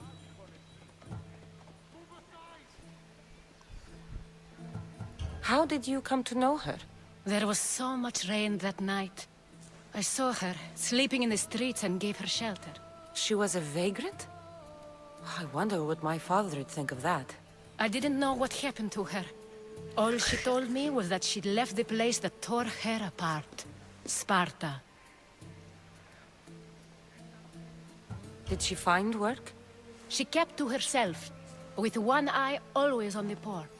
How did you come to know her? There was so much rain that night. I saw her, sleeping in the streets, and gave her shelter. She was a vagrant? I wonder what my father would think of that. I didn't know what happened to her. All she told me was that she'd left the place that tore her apart. Sparta. Did she find work? She kept to herself, with one eye always on the port.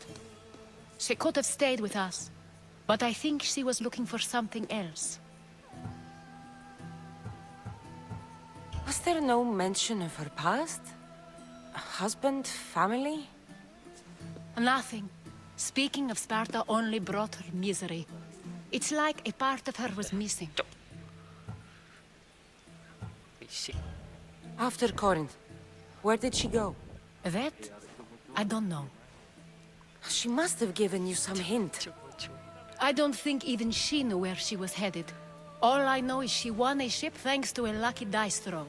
She could have stayed with us, but I think she was looking for something else. Was there no mention of her past? A husband, family? Nothing. Speaking of Sparta only brought her misery. It's like a part of her was missing. After Corinth, where did she go? That? I don't know. She must have given you some hint. I don't think even she knew where she was headed. All I know is she won a ship thanks to a lucky dice throw.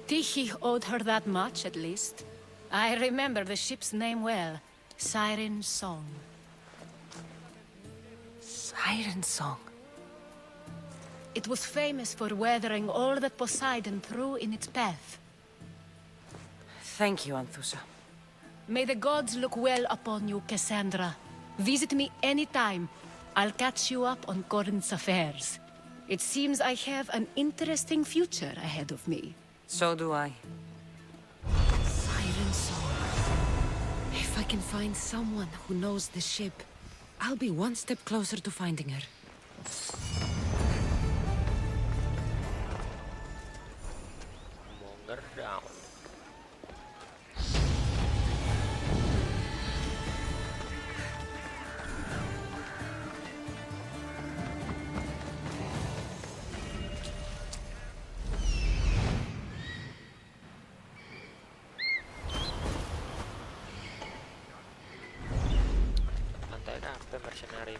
Tyche owed her that much, at least. I remember the ship's name well. Siren Song. Siren Song? It was famous for weathering all that Poseidon threw in its path. Thank you, Anthusa. May the gods look well upon you, Cassandra. Visit me anytime. I'll catch you up on Corinth's affairs. It seems I have an interesting future ahead of me. So do I. Siren Song. If I can find someone who knows the ship, I'll be one step closer to finding her. Monger down. Pantai apa mercenary?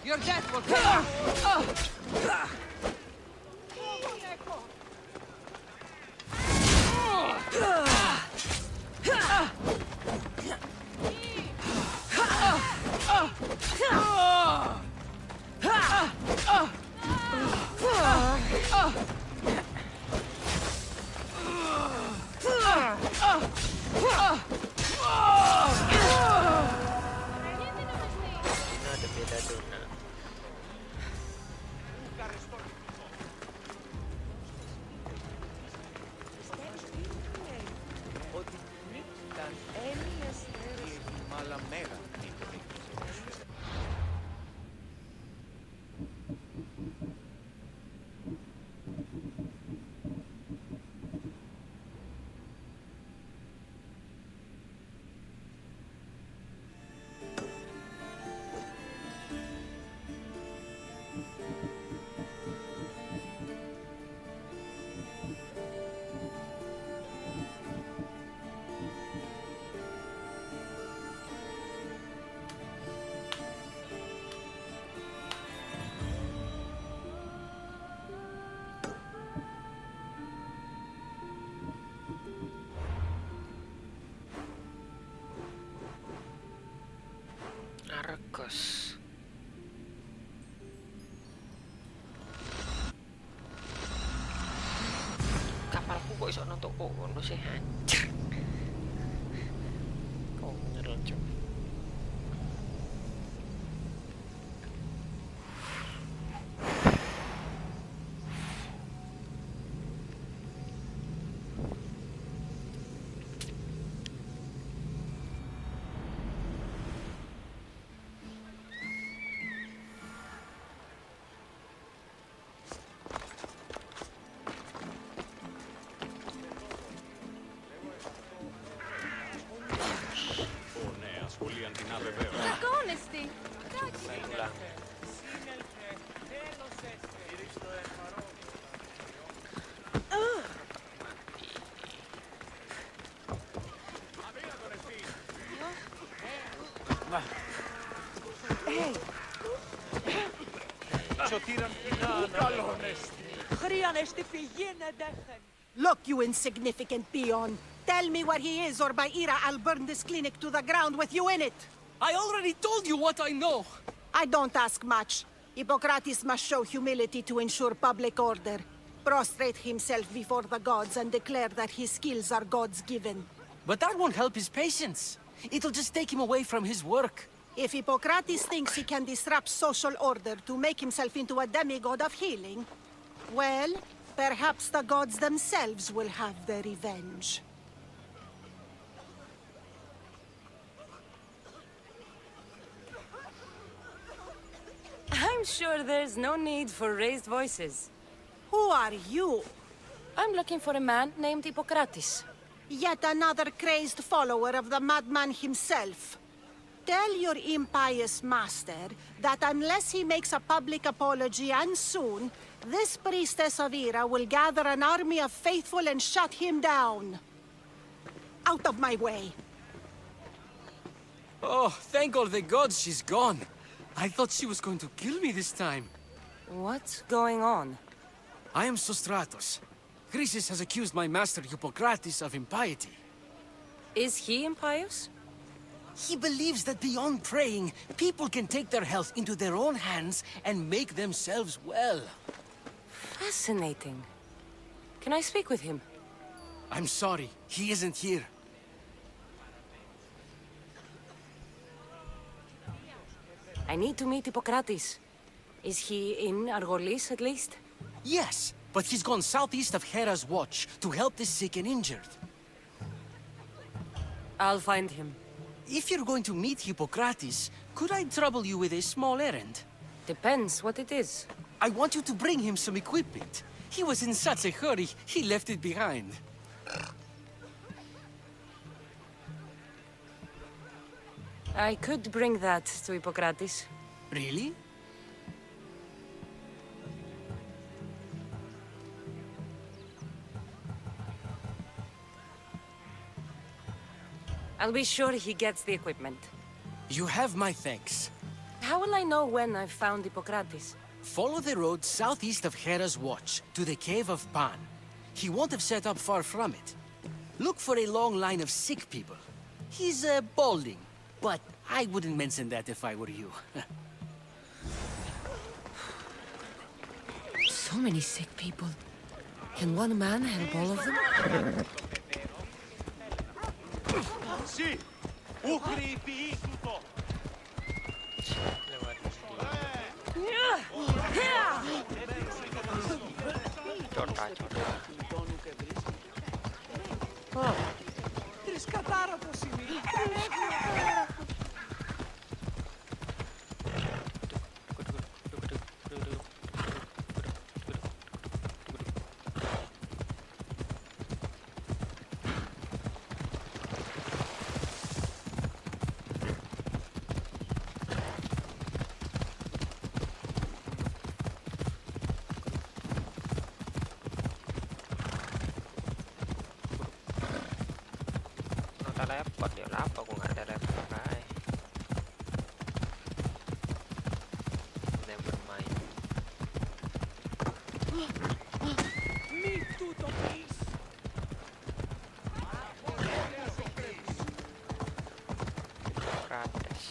Your death will pay. Ada beda zona. Argos. Kapalku kok iso nonton kono sih anjir. Kok ngerencuk. Ναι, ασχολίαν την αβεβαίω. Honesty. Saya ulang. Hey. Look, you insignificant peon. Tell me where he is, or by Ira, I'll burn this clinic to the ground with you in it. I already told you what I know. I don't ask much. Hippocrates must show humility to ensure public order. Prostrate himself before the gods and declare that his skills are God's given. But that won't help his patients. It'll just take him away from his work. If Hippocrates thinks he can disrupt social order to make himself into a demigod of healing, well, perhaps the gods themselves will have their revenge. I'm sure there's no need for raised voices. Who are you? I'm looking for a man named Hippocrates. Yet another crazed follower of the madman himself. Tell your impious master that unless he makes a public apology, and soon, this priestess of Ira will gather an army of faithful and shut him down. Out of my way. Oh, thank all the gods she's gone. I thought she was going to kill me this time. What's going on? I am Sostratos. Chrysis has accused my master Hippocrates of impiety. Is he impious? He believes that beyond praying, people can take their health into their own hands and make themselves well. Fascinating. Can I speak with him? I'm sorry, he isn't here. I need to meet Hippocrates. Is he in Argolis, at least? Yes, but he's gone southeast of Hera's Watch to help the sick and injured. I'll find him. If you're going to meet Hippocrates, could I trouble you with a small errand? Depends what it is. I want you to bring him some equipment. He was in such a hurry, he left it behind. I could bring that to Hippocrates. Really? I'll be sure he gets the equipment. You have my thanks. How will I know when I've found Hippocrates? Follow the road southeast of Hera's Watch to the Cave of Pan. He won't have set up far from it. Look for a long line of sick people. He's balding, but I wouldn't mention that if I were you. So many sick people. Can one man help all of them? Sì, ukripi tutto. Laptop, dia laptop aku nggak ada laptop, guys. Never mind. Krates.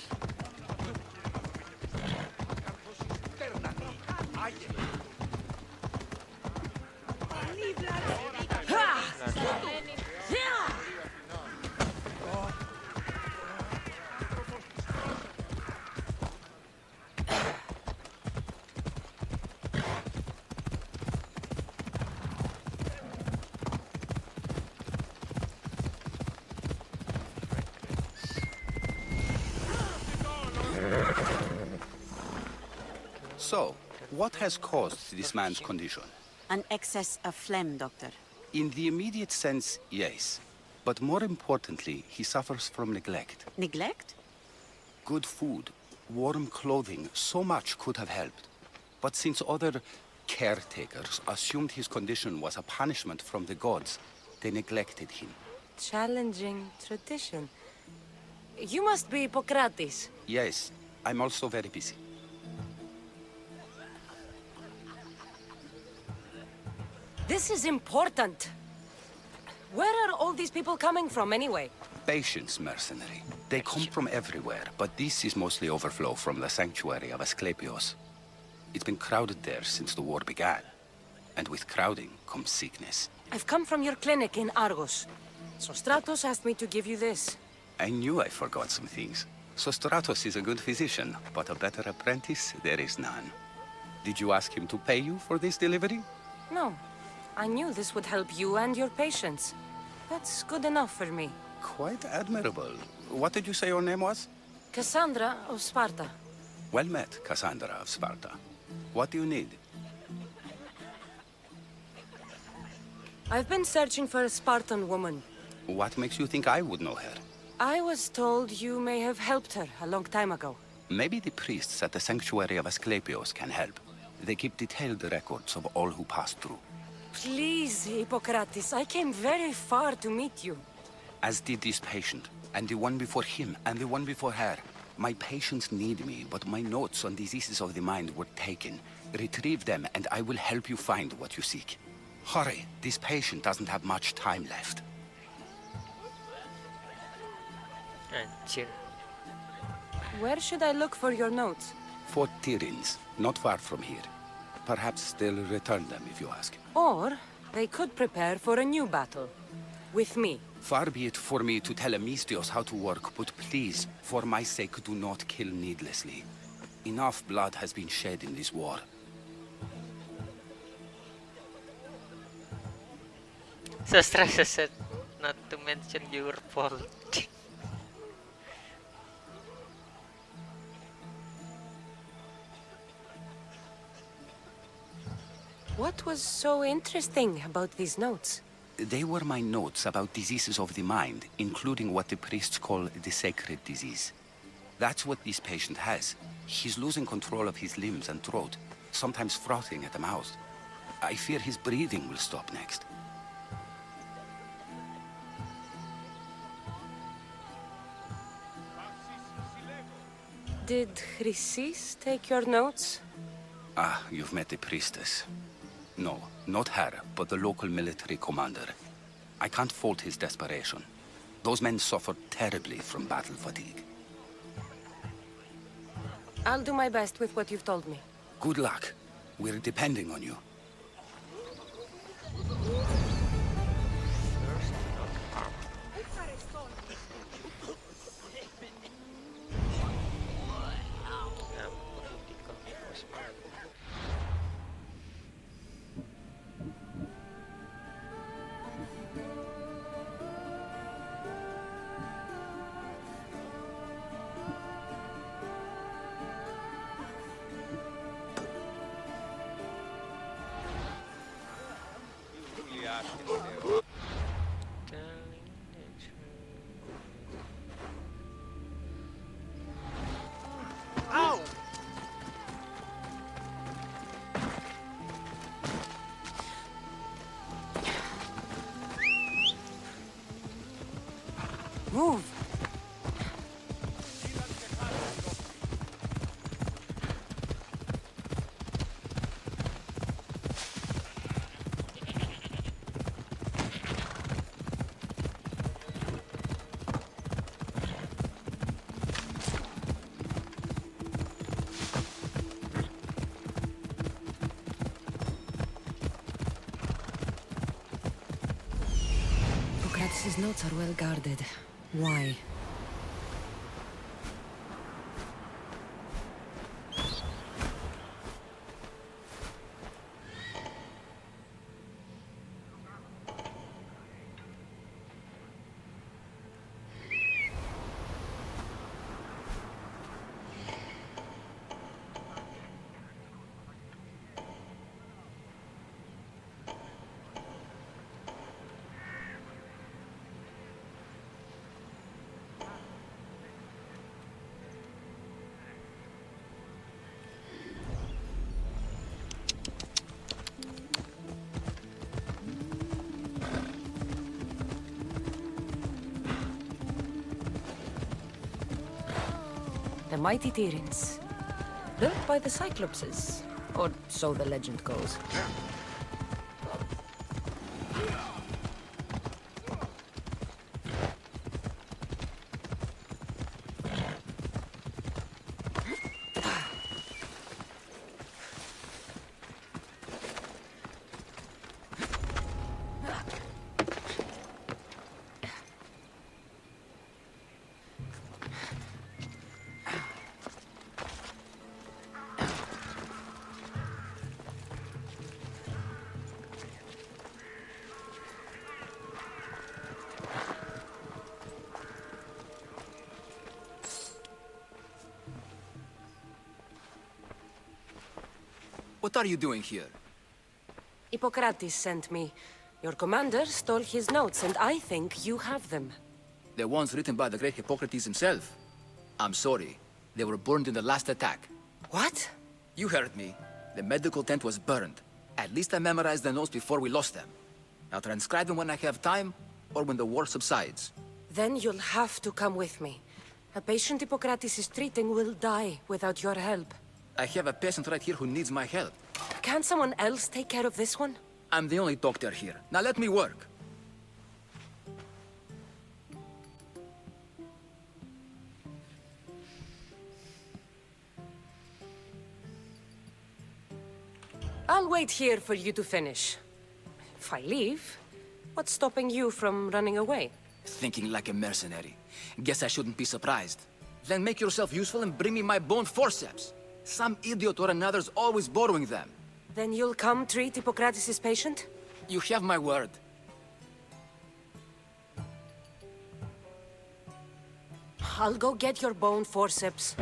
So, what has caused this man's condition? An excess of phlegm, Doctor. In the immediate sense, yes. But more importantly, he suffers from neglect. Neglect? Good food, warm clothing, so much could have helped. But since other caretakers assumed his condition was a punishment from the gods, they neglected him. Challenging tradition. You must be Hippocrates. Yes, I'm also very busy. This is important. Where are all these people coming from anyway? Patience, mercenary. They come from everywhere, but this is mostly overflow from the sanctuary of Asclepios. It's been crowded there since the war began. And with crowding comes sickness. I've come from your clinic in Argos. So Stratos asked me to give you this. I knew I forgot some things. So Stratos is a good physician, but a better apprentice there is none. Did you ask him to pay you for this delivery? No. I knew this would help you and your patients. That's good enough for me. Quite admirable. What did you say your name was? Cassandra of Sparta. Well met, Cassandra of Sparta. What do you need? I've been searching for a Spartan woman. What makes you think I would know her? I was told you may have helped her a long time ago. Maybe the priests at the sanctuary of Asclepios can help. They keep detailed records of all who pass through. Please, Hippocrates, I came very far to meet you. As did this patient, and the one before him, and the one before her. My patients need me, but my notes on diseases of the mind were taken. Retrieve them, and I will help you find what you seek. Hurry, this patient doesn't have much time left. Anjir. Where should I look for your notes? For Tyrins, not far from here. Perhaps they'll return them if you ask. Or they could prepare for a new battle. With me. Far be it for me to tell Amistios how to work, but please, for my sake, do not kill needlessly. Enough blood has been shed in this war. So Stratos said not to mention your fault. What was so interesting about these notes? They were my notes about diseases of the mind, including what the priests call the sacred disease. That's what this patient has. He's losing control of his limbs and throat, sometimes frothing at the mouth. I fear his breathing will stop next. Did Chrysis take your notes? Ah, you've met the priestess. No, not her, but the local military commander. I can't fault his desperation. Those men suffered terribly from battle fatigue. I'll do my best with what you've told me. Good luck. We're depending on you. Ow! Move! Hippocrates' notes are well guarded. Why? The mighty Tyrants. Built by the Cyclopses. Or so the legend goes. What are you doing here? Hippocrates sent me. Your commander stole his notes, and I think you have them. The ones written by the great Hippocrates himself. I'm sorry. They were burned in the last attack. What? You heard me. The medical tent was burned. At least I memorized the notes before we lost them. I'll transcribe them when I have time, or when the war subsides. Then you'll have to come with me. A patient Hippocrates is treating will die without your help. I have a patient right here who needs my help. Can't someone else take care of this one? I'm the only doctor here. Now let me work. I'll wait here for you to finish. If I leave, what's stopping you from running away? Thinking like a mercenary. Guess I shouldn't be surprised. Then make yourself useful and bring me my bone forceps. Some idiot or another's always borrowing them. Then you'll come treat Hippocrates' patient? You have my word. I'll go get your bone forceps.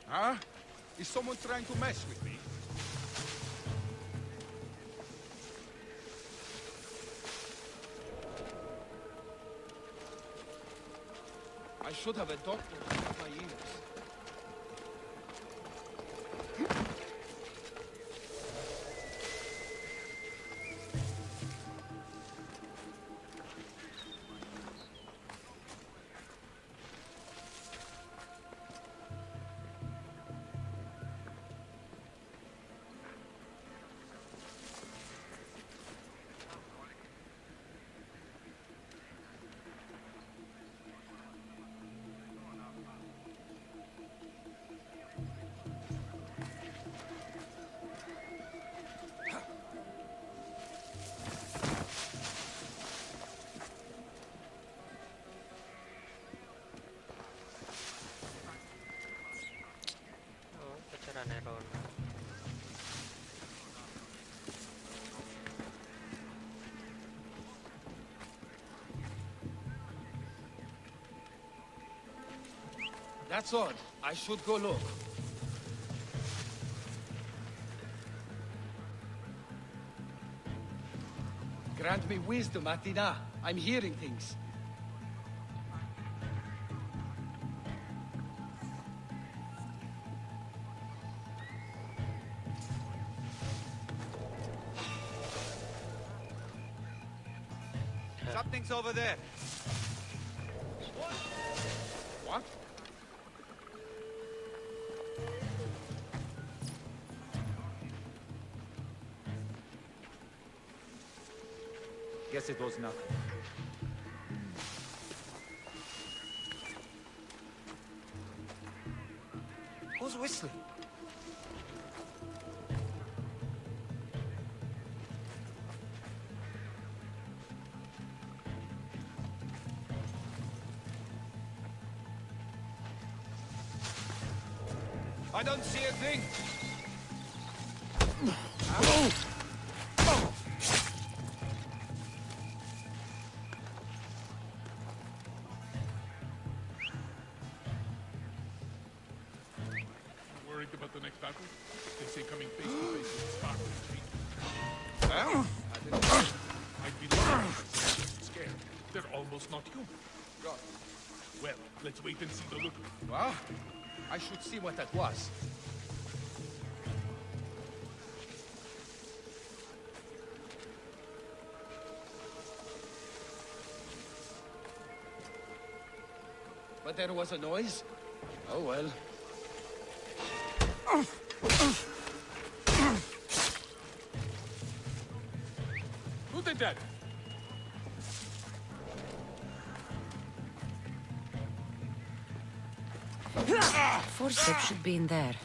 Huh? Is someone trying to mess with me? I should have a doctor to cut my ears. That's odd. I should go look. Grant me wisdom, Atina. I'm hearing things. Something's over there. What? Guess it was nothing. Who's whistling? I don't see a thing. Worried about the next battle? They say coming face to face with Spartan cheat. Well, I didn't know. I'd be lying if I said I wasn't scared. They're almost not human. Well, let's wait and see the look. Well, I should see what that was. But there was a noise? Oh well. Who did that? Forceps should be in there.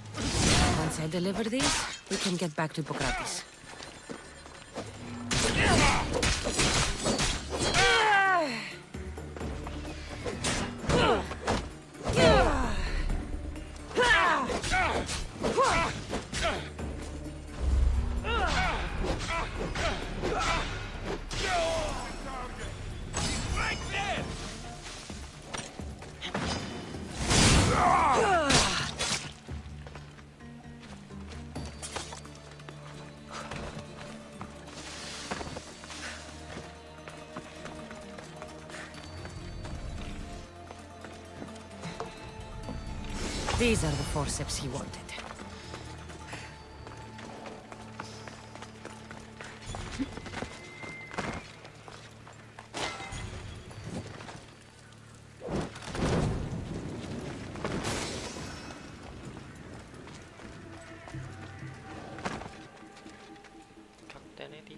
Once I deliver these, we can get back to Hippocrates. These are the forceps he wanted. Kaptennya 3.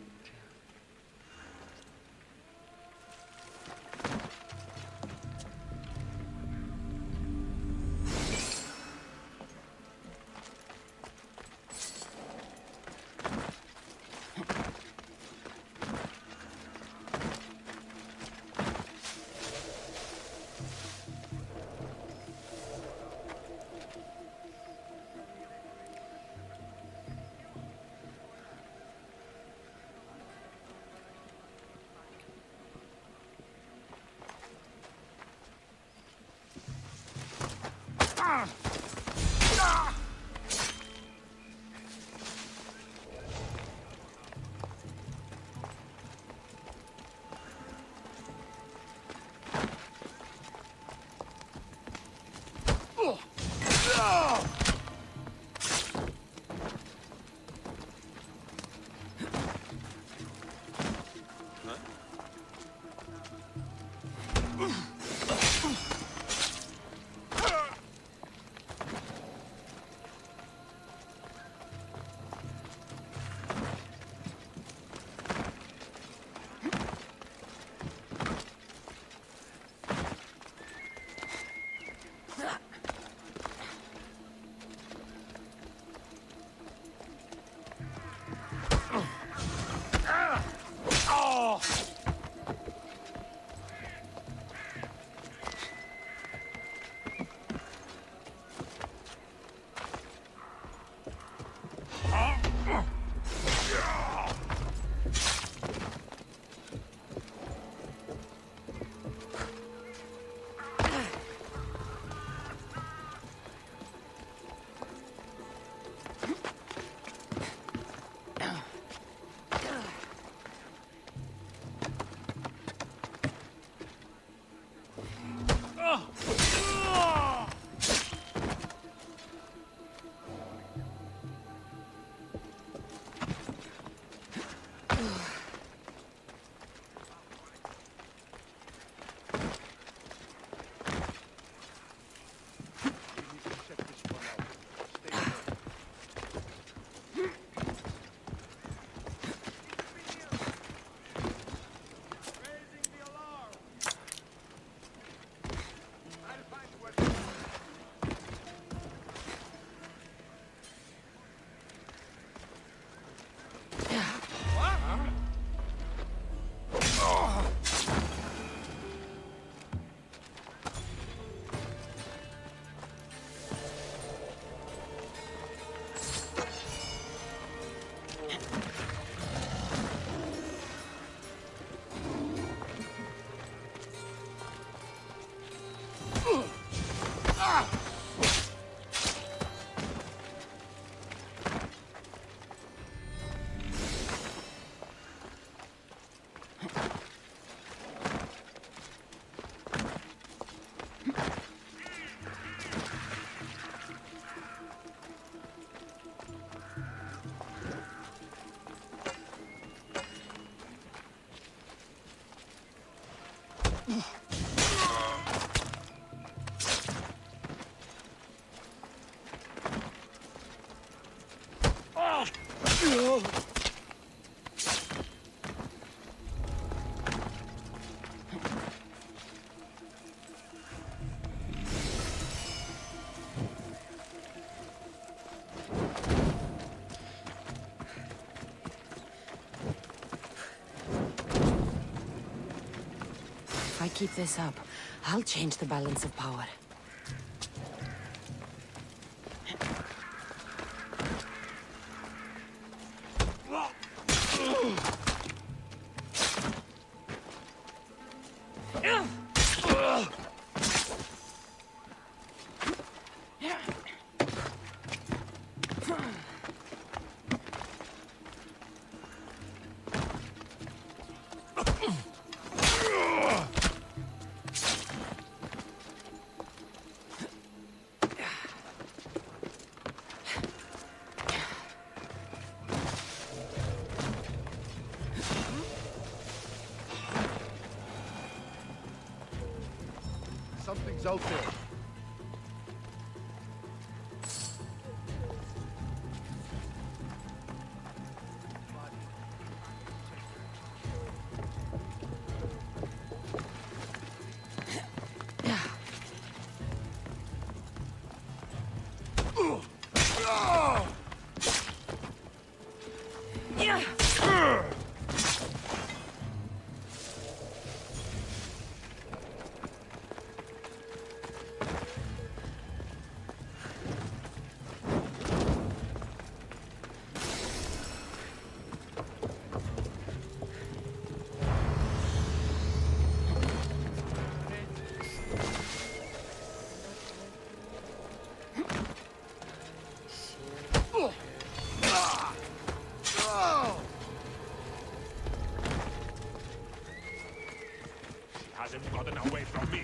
I keep this up, I'll change the balance of power. Something's out there. Hasn't gotten away from me.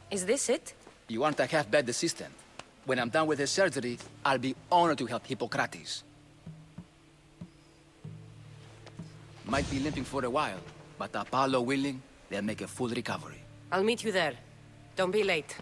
Is this it? You aren't a half-bad assistant. When I'm done with his surgery, I'll be honored to help Hippocrates. Might be limping for a while, but Apollo willing, they'll make a full recovery. I'll meet you there. Don't be late.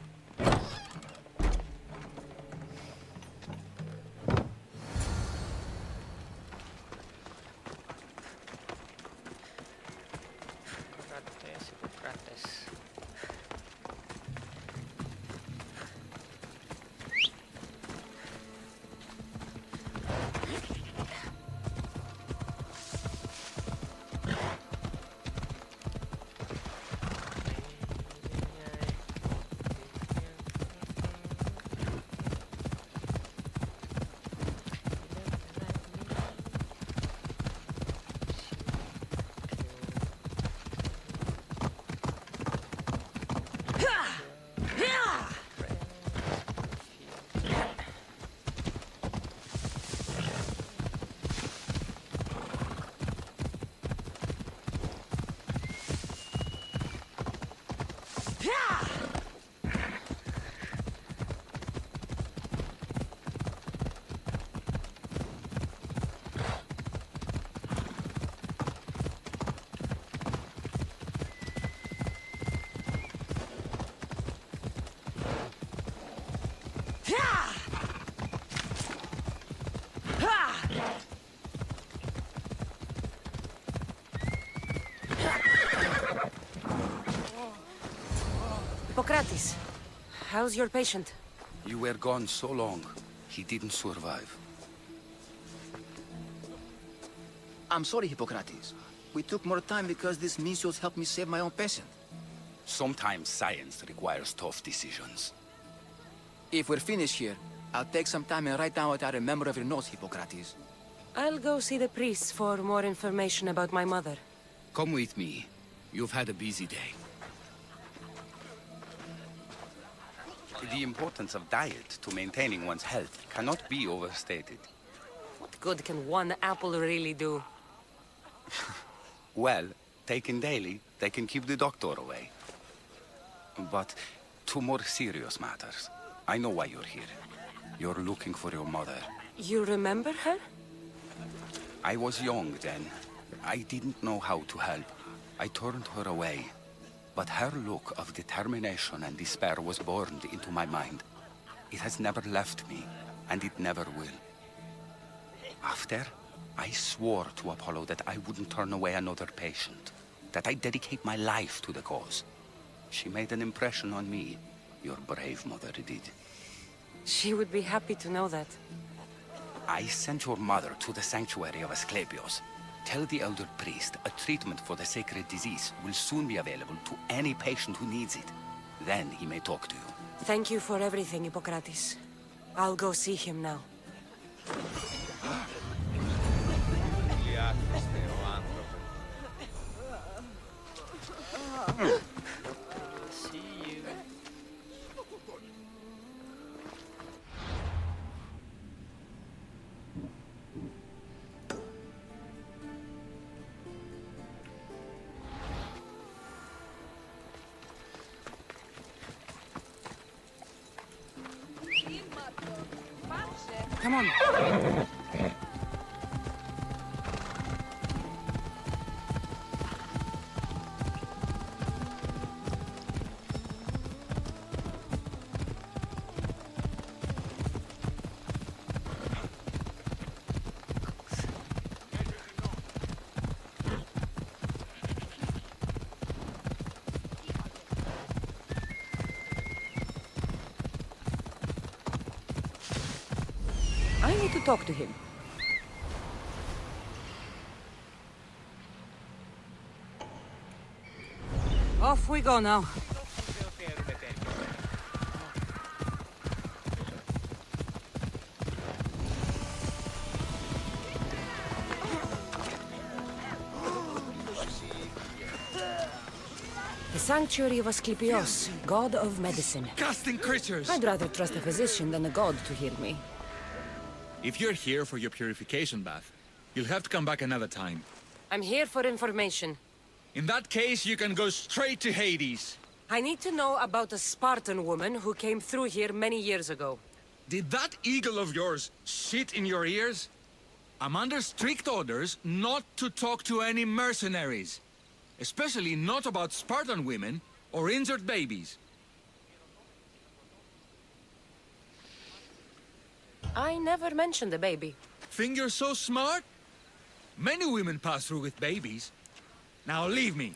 Hippocrates, how's your patient? You were gone so long, he didn't survive. I'm sorry, Hippocrates. We took more time because this measles helped me save my own patient. Sometimes science requires tough decisions. If we're finished here, I'll take some time and write down what I remember of your notes, Hippocrates. I'll go see the priest for more information about my mother. Come with me. You've had a busy day. The importance of diet to maintaining one's health cannot be overstated. What good can one apple really do? Well, taken daily, they can keep the doctor away. But to more serious matters, I know why you're here. You're looking for your mother. You remember her? I was young then. I didn't know how to help. I turned her away. But her look of determination and despair was burned into my mind. It has never left me, and it never will. After, I swore to Apollo that I wouldn't turn away another patient, that I'd dedicate my life to the cause. She made an impression on me. Your brave mother did. She would be happy to know that. I sent your mother to the sanctuary of Asclepios. Tell the elder priest a treatment for the sacred disease will soon be available to any patient who needs it. Then he may talk to you. Thank you for everything, Hippocrates. I'll go see him now. See you. Come on. I need to talk to him. Off we go now. The Sanctuary of Asclepios, god of medicine. Disgusting creatures! I'd rather trust a physician than a god to heal me. If you're here for your purification bath, you'll have to come back another time. I'm here for information. In that case, you can go straight to Hades. I need to know about a Spartan woman who came through here many years ago. Did that eagle of yours shit in your ears? I'm under strict orders not to talk to any mercenaries. Especially not about Spartan women or injured babies. I never mentioned a baby. Think you're so smart? Many women pass through with babies. Now leave me.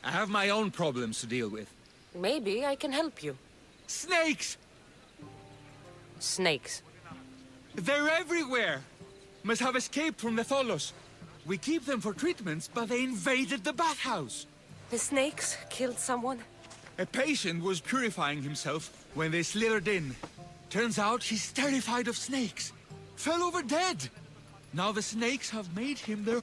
I have my own problems to deal with. Maybe I can help you. Snakes! Snakes. They're everywhere! Must have escaped from the Tholos. We keep them for treatments, but they invaded the bathhouse. The snakes killed someone? A patient was purifying himself when they slithered in. Turns out he's terrified of snakes. Fell over dead. Now the snakes have made him their...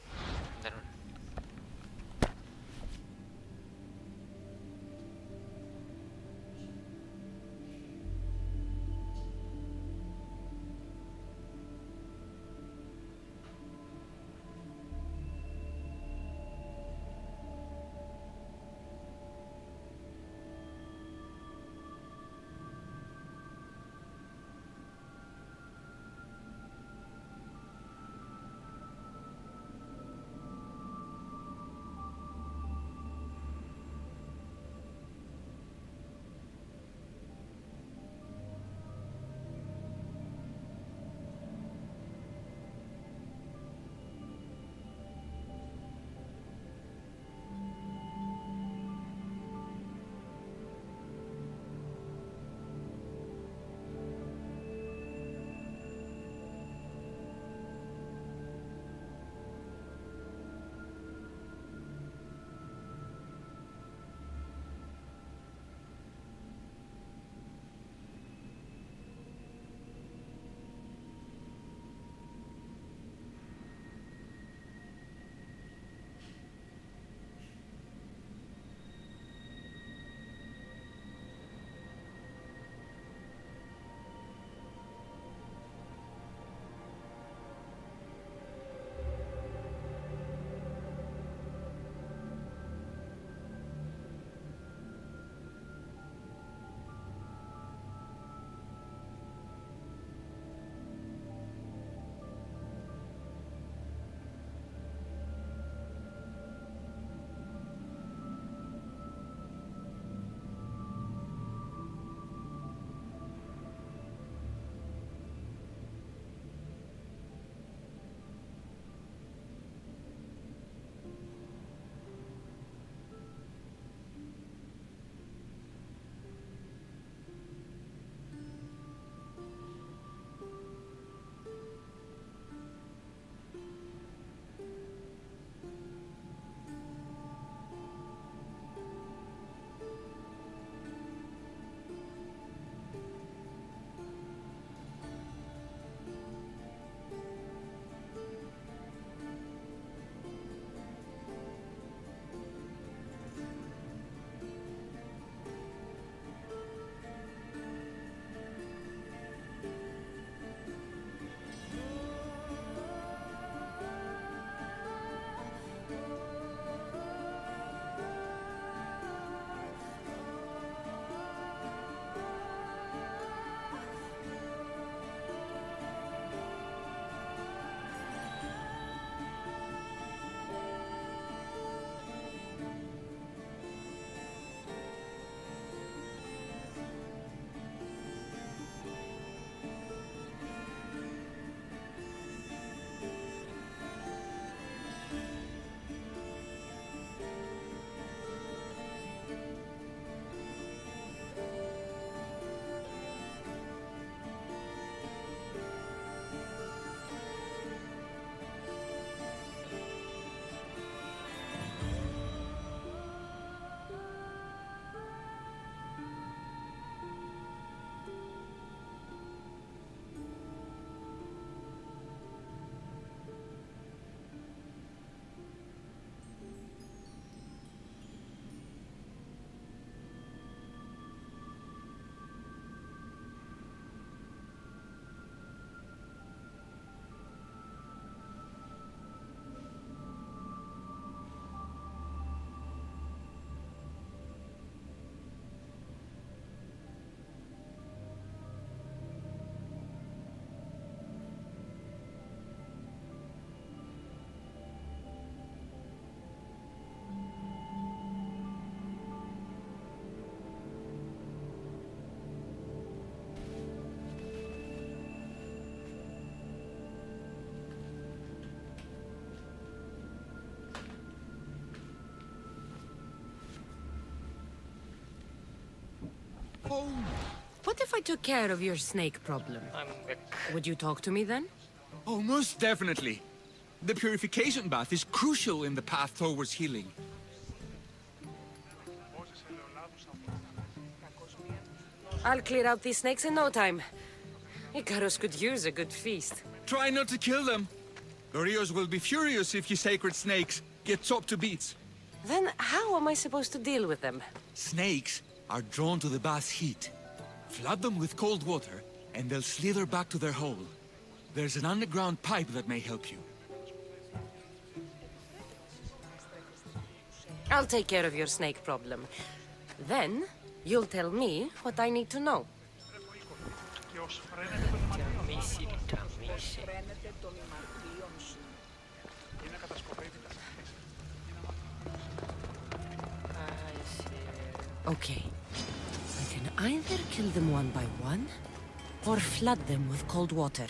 home. What if I took care of your snake problem? I'm back. Would you talk to me then? Oh, most definitely. The purification bath is crucial in the path towards healing. I'll clear out these snakes in no time. Icarus could use a good feast. Try not to kill them. The Rios will be furious if you sacred snakes get chopped to bits. Then how am I supposed to deal with them? Snakes are drawn to the bath's heat. Flood them with cold water, and they'll slither back to their hole. There's an underground pipe that may help you. I'll take care of your snake problem. Then, you'll tell me what I need to know. Misi, misi. Okay. I can either kill them one by one, or flood them with cold water.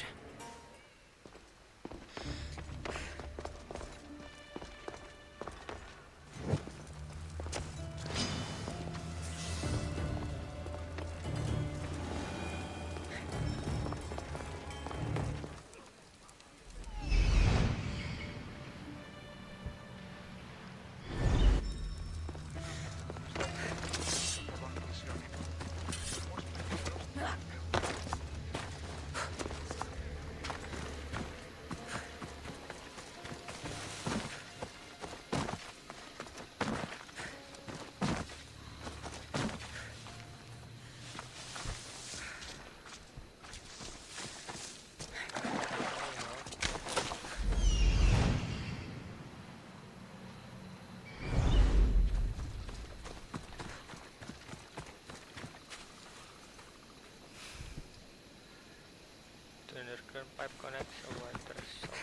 Underground pipe connects a water source.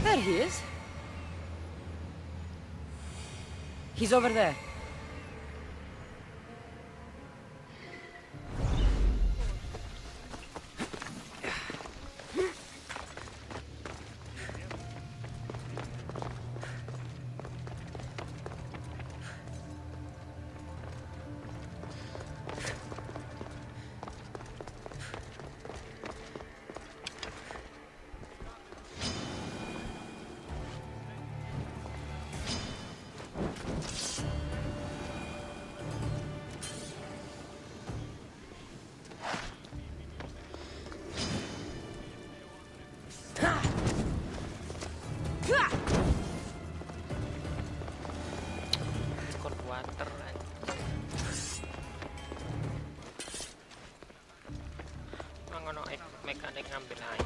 There he is. He's over there. Cold water. Ngono mekanik ngambil air.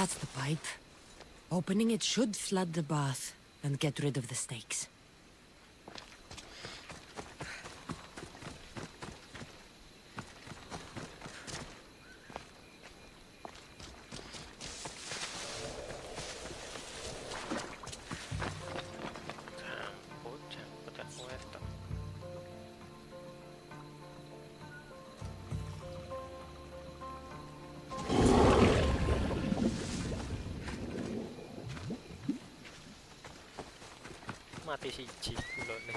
That's the pipe. Opening it should flood the bath and get rid of the snakes. Campur aku etok. Mati siji kulone.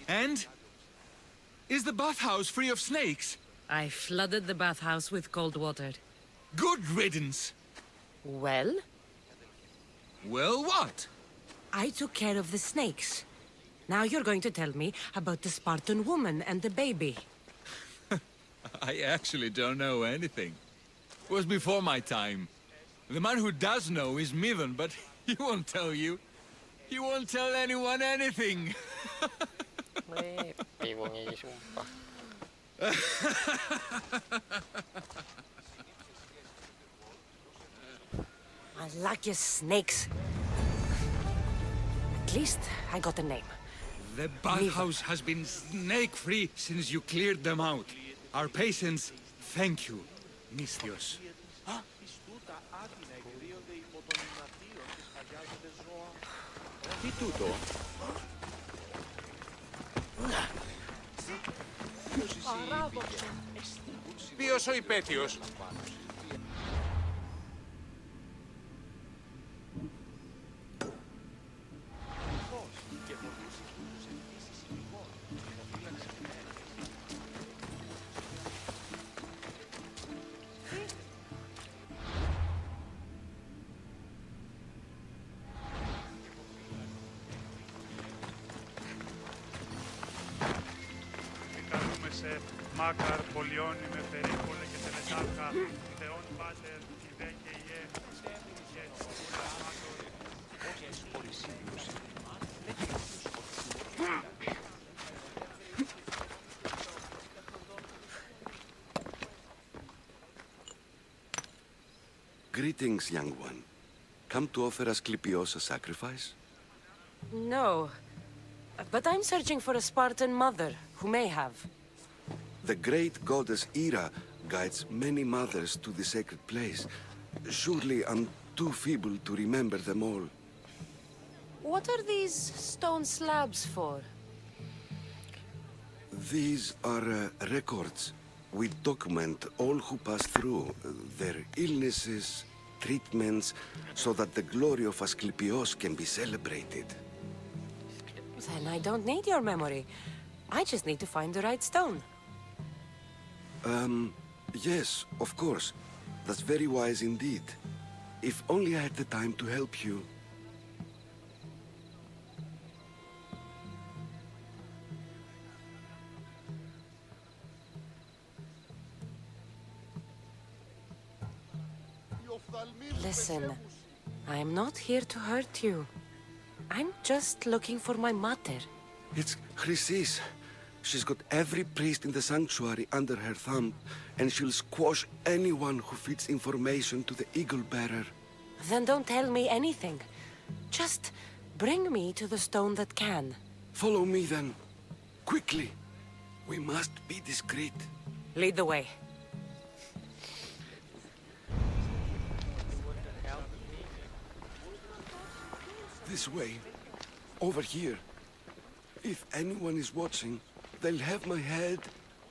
And? Is the bathhouse free of snakes? I flooded the bathhouse with cold water. Good riddance. Well? Well, what? I took care of the snakes. Now you're going to tell me about the Spartan woman and the baby. I actually don't know anything. It was before my time. The man who does know is Mithen, but he won't tell you. He won't tell anyone anything. Wong iki sumpah. Unlucky snakes. At least I got a name. The bathhouse has been snake-free since you cleared them out. Our patients thank you, Misthios. Τι τούτο? Ποιος ο υπέτειος? σε μάκαρ, πολιώνει με περίπολε και τελεσάρχα, θεόν πάτερ, ιδέ και ιέ, και Greetings, young one. Come to offer Asclepios a sacrifice? No. But I'm searching for a Spartan mother who may have. The great goddess Ira guides many mothers to the sacred place. Surely I'm too feeble to remember them all. What are these stone slabs for? These are records. We document all who pass through, their illnesses, treatments, so that the glory of Asclepios can be celebrated. Then I don't need your memory. I just need to find the right stone. Yes, of course. That's very wise indeed. If only I had the time to help you. Listen, I'm not here to hurt you. I'm just looking for my mother. It's Chrysis. She's got every priest in the sanctuary under her thumb, and she'll squash anyone who feeds information to the Eagle Bearer. Then don't tell me anything. Just bring me to the stone that can. Follow me then. Quickly. We must be discreet. Lead the way. This way. Over here. If anyone is watching, they'll have my head.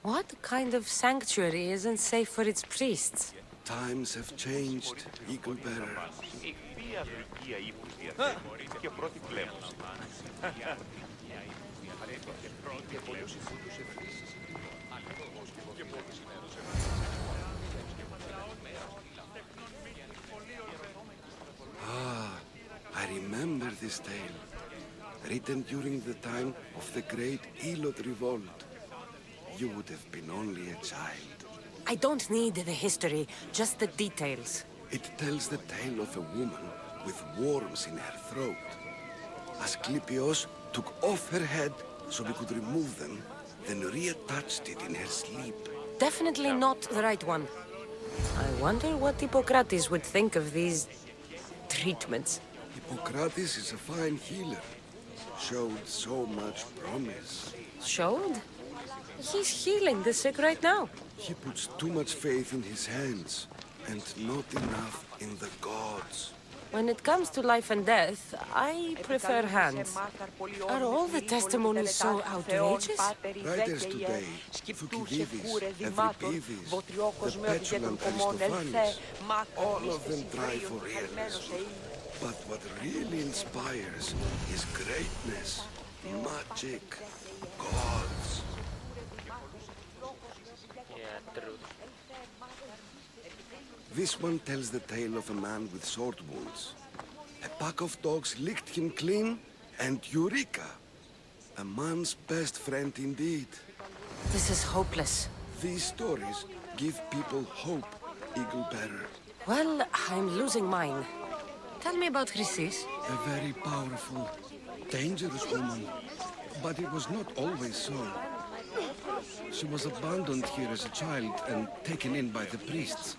What kind of sanctuary isn't safe for its priests? Times have changed, Eagle Bearer. Και πρώτη κλέμωση. Ah, I remember this tale. Written during the time of the Great Elot Revolt. You would have been only a child. I don't need the history, just the details. It tells the tale of a woman with worms in her throat. Asclepius took off her head so we could remove them, then reattached it in her sleep. Definitely not the right one. I wonder what Hippocrates would think of these treatments. Hippocrates is a fine healer. Showed so much promise. Showed? He's healing the sick right now. He puts too much faith in his hands, and not enough in the gods. When it comes to life and death, I prefer hands. Are all the testimonies so outrageous? Writers today, Thucydides, Euripides, the petulant Aristophanes, all of them try for realism. But what really inspires is greatness, magic, gods. Yeah, true. This one tells the tale of a man with sword wounds. A pack of dogs licked him clean, and Eureka! A man's best friend indeed. This is hopeless. These stories give people hope, Eagle Bearer. Well, I'm losing mine. Tell me about Chrysis. A very powerful, dangerous woman. But it was not always so. She was abandoned here as a child and taken in by the priests.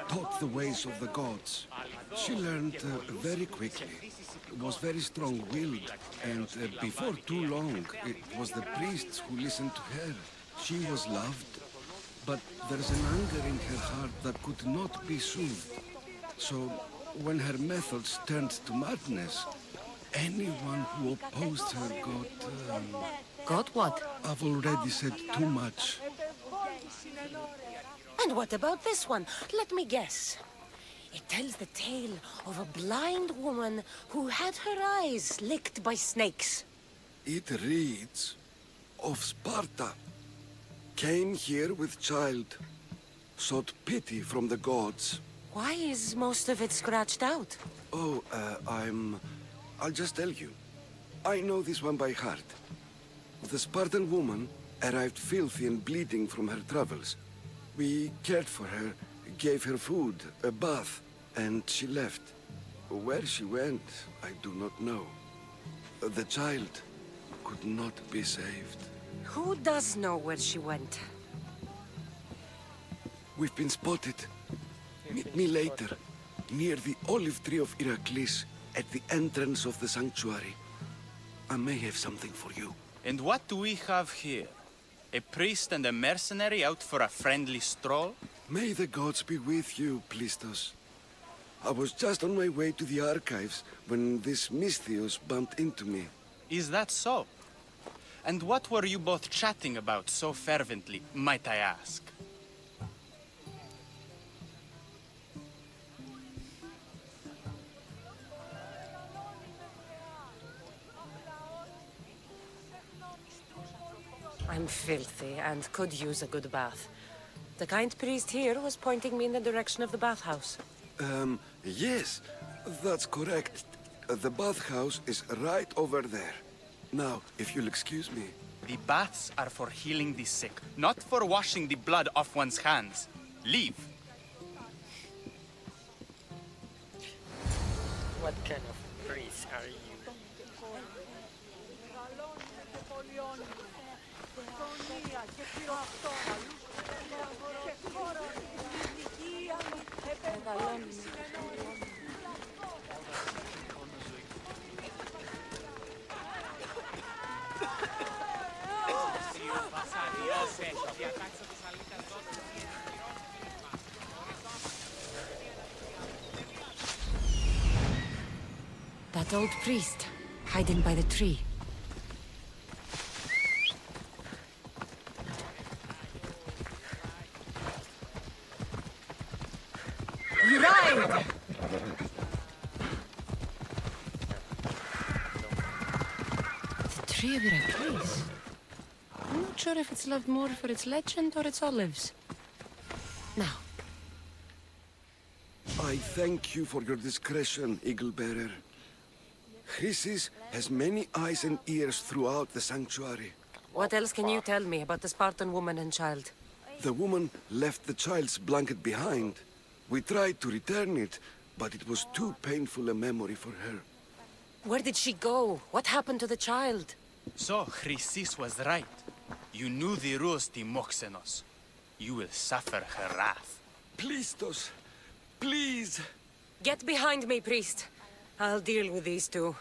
Taught the ways of the gods. She learned very quickly, was very strong-willed, and before too long, it was the priests who listened to her. She was loved, but there's an anger in her heart that could not be soothed. So, when her methods turned to madness, anyone who opposed her got... Got what? I've already said too much. And what about this one? Let me guess. It tells the tale of a blind woman who had her eyes licked by snakes. It reads of Sparta. Came here with child. Sought pity from the gods. Why is most of it scratched out? Oh, I'll just tell you. I know this one by heart. The Spartan woman arrived filthy and bleeding from her travels. We cared for her, gave her food, a bath, and she left. Where she went, I do not know. The child could not be saved. Who does know where she went? We've been spotted. Meet me later, near the olive tree of Heracles, at the entrance of the sanctuary. I may have something for you. And what do we have here? A priest and a mercenary out for a friendly stroll? May the gods be with you, Plistos. I was just on my way to the archives when this Misthios bumped into me. Is that so? And what were you both chatting about so fervently, might I ask? I'm filthy and could use a good bath. The kind priest here was pointing me in the direction of the bathhouse. Yes, that's correct. The bathhouse is right over there. Now, if you'll excuse me. The baths are for healing the sick, not for washing the blood off one's hands. Leave. What kind of priest are you? That old priest, hiding by the tree. Ride! The tree of Heracles. I'm not sure if it's loved more for its legend or its olives. Now. I thank you for your discretion, Eagle Bearer. Chrysis has many eyes and ears throughout the sanctuary. What else can you tell me about the Spartan woman and child? The woman left the child's blanket behind. We tried to return it, but it was too painful a memory for her. Where did she go? What happened to the child? So, Chrysis was right. You knew the rules, Timoxenos. You will suffer her wrath. Plistos, please. Get behind me, priest. I'll deal with these two.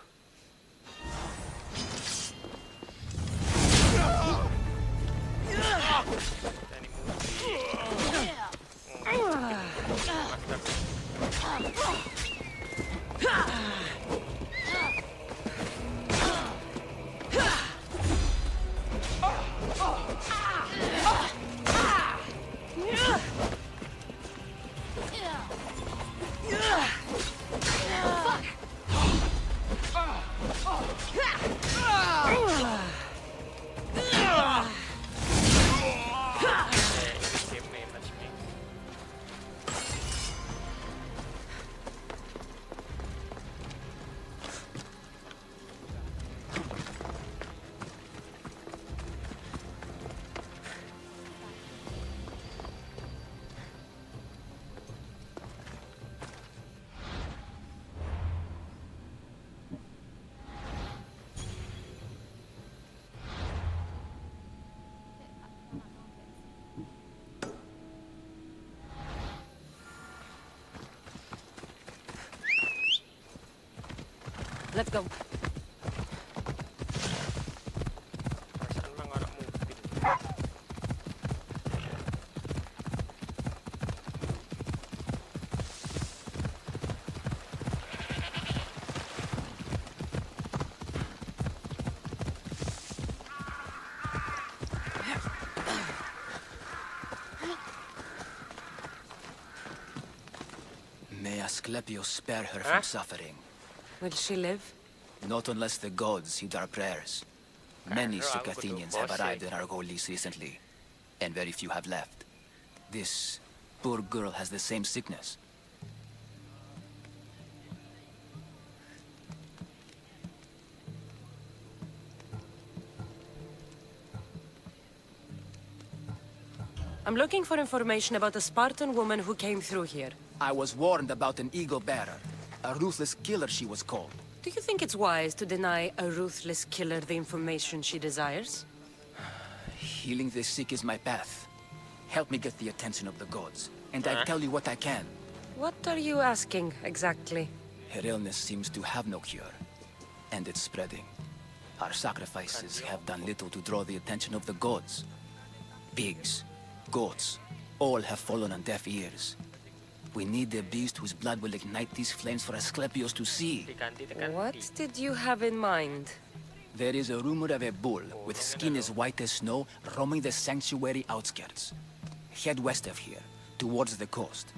Let's go. Perasaan mga anak mobil. May Asclepius spare her from suffering. Will she live? Not unless the gods heed our prayers. Many Pero sick ang Athenians kutubo have arrived siya. in Argolis recently, and very few have left. This poor girl has the same sickness. I'm looking for information about a Spartan woman who came through here. I was warned about an eagle bearer. A ruthless killer, she was called. Do you think it's wise to deny a ruthless killer the information she desires? Healing the sick is my path. Help me get the attention of the gods, and Huh? I'll tell you what I can. What are you asking, exactly? Her illness seems to have no cure, and it's spreading. Our sacrifices have done little to draw the attention of the gods. Pigs, goats, all have fallen on deaf ears. We need the beast whose blood will ignite these flames for Asclepius to see. What did you have in mind? There is a rumor of a bull with skin as white as snow roaming the sanctuary outskirts. Head west of here, towards the coast.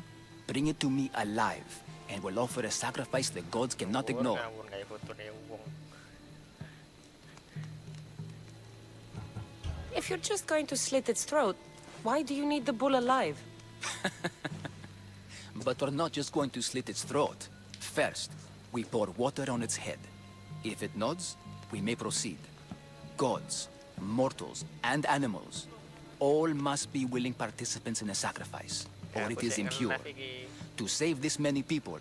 Bring it to me alive, and we'll offer a sacrifice the gods cannot ignore. If you're just going to slit its throat, why do you need the bull alive? But we're not just going to slit its throat. First, we pour water on its head. If it nods, we may proceed. Gods, mortals, and animals, all must be willing participants in a sacrifice, or it is impure. To save this many people,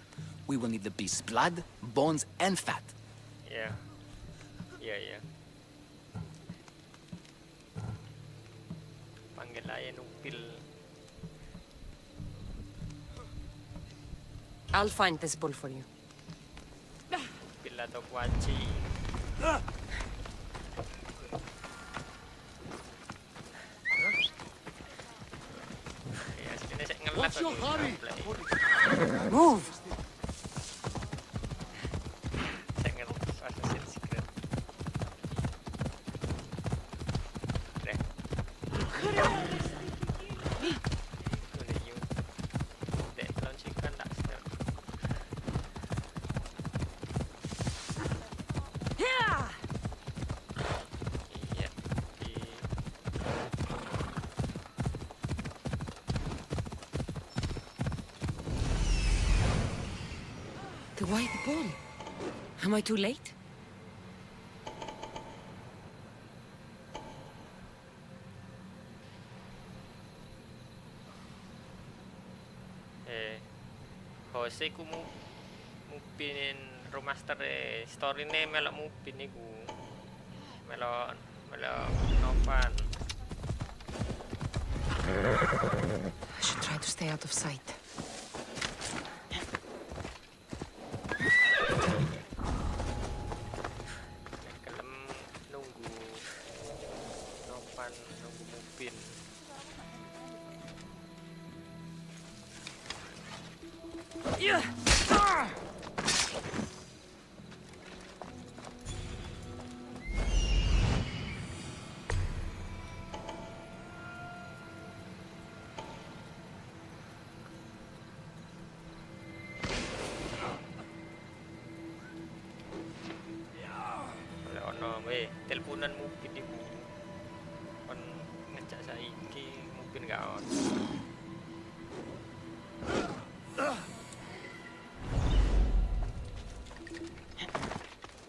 we will need the beast's blood, bones, and fat. Yeah. Yeah. Panggil aja nupil. I'll find this bull for you. Pil atau Kwachi. Ya, sebenarnya saya ngelap What's your hurry? Move! Saya ngelap Assassin's Secret. Deh. Udah yun. Deh, launching kan tak start. Iya, di The white bull. Am I too late? Jose ku mu pinin remaster story ini melok Mupin iku. Melok Novan. I should try to stay out of sight. Kelem nunggu Novan, nunggu Mupin. Teleponan mungkin ibu kon ngejak saiki mungkin gak on.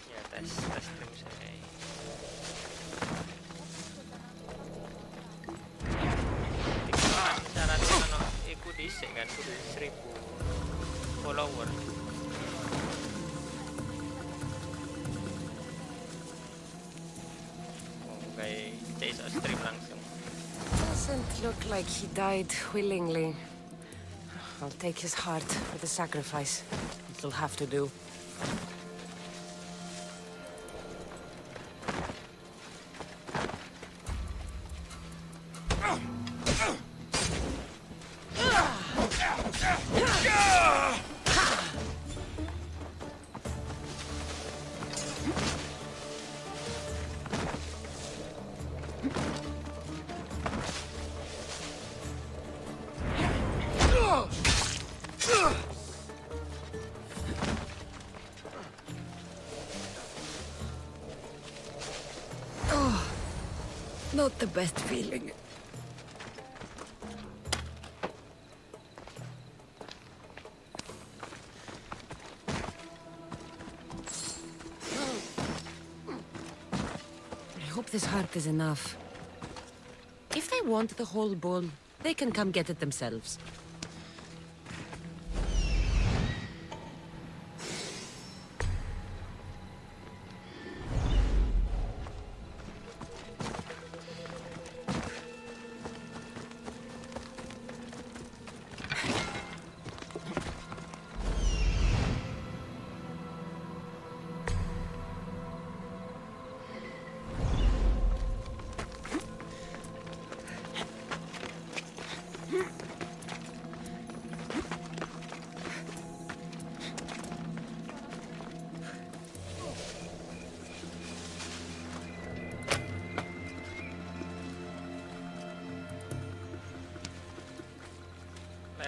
Ya tes terus saya. Syaratnya ono iku dhisik kan kudu 1000 follower. Stream langsung. Doesn't look like he died willingly. I'll take his heart for the sacrifice. It'll have to do. Not the best feeling. I hope this heart is enough. If they want the whole bowl, they can come get it themselves.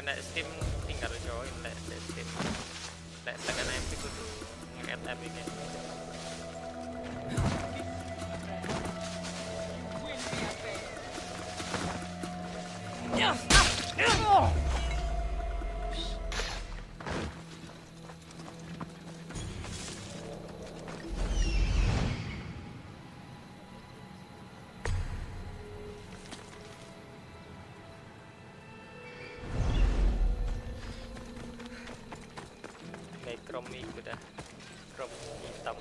Nek Steam tinggal join nek Steam. Nek tekan Epic kudu nge-add Epic ya. Chrome itu dah, Chrome hitam.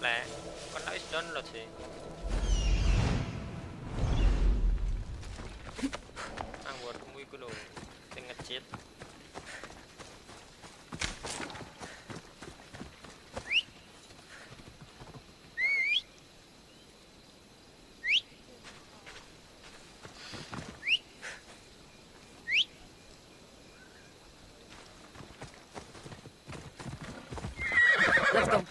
Lek, kon wis download sih. Angwarmu iku lho, sing nge-cheat. Let's go.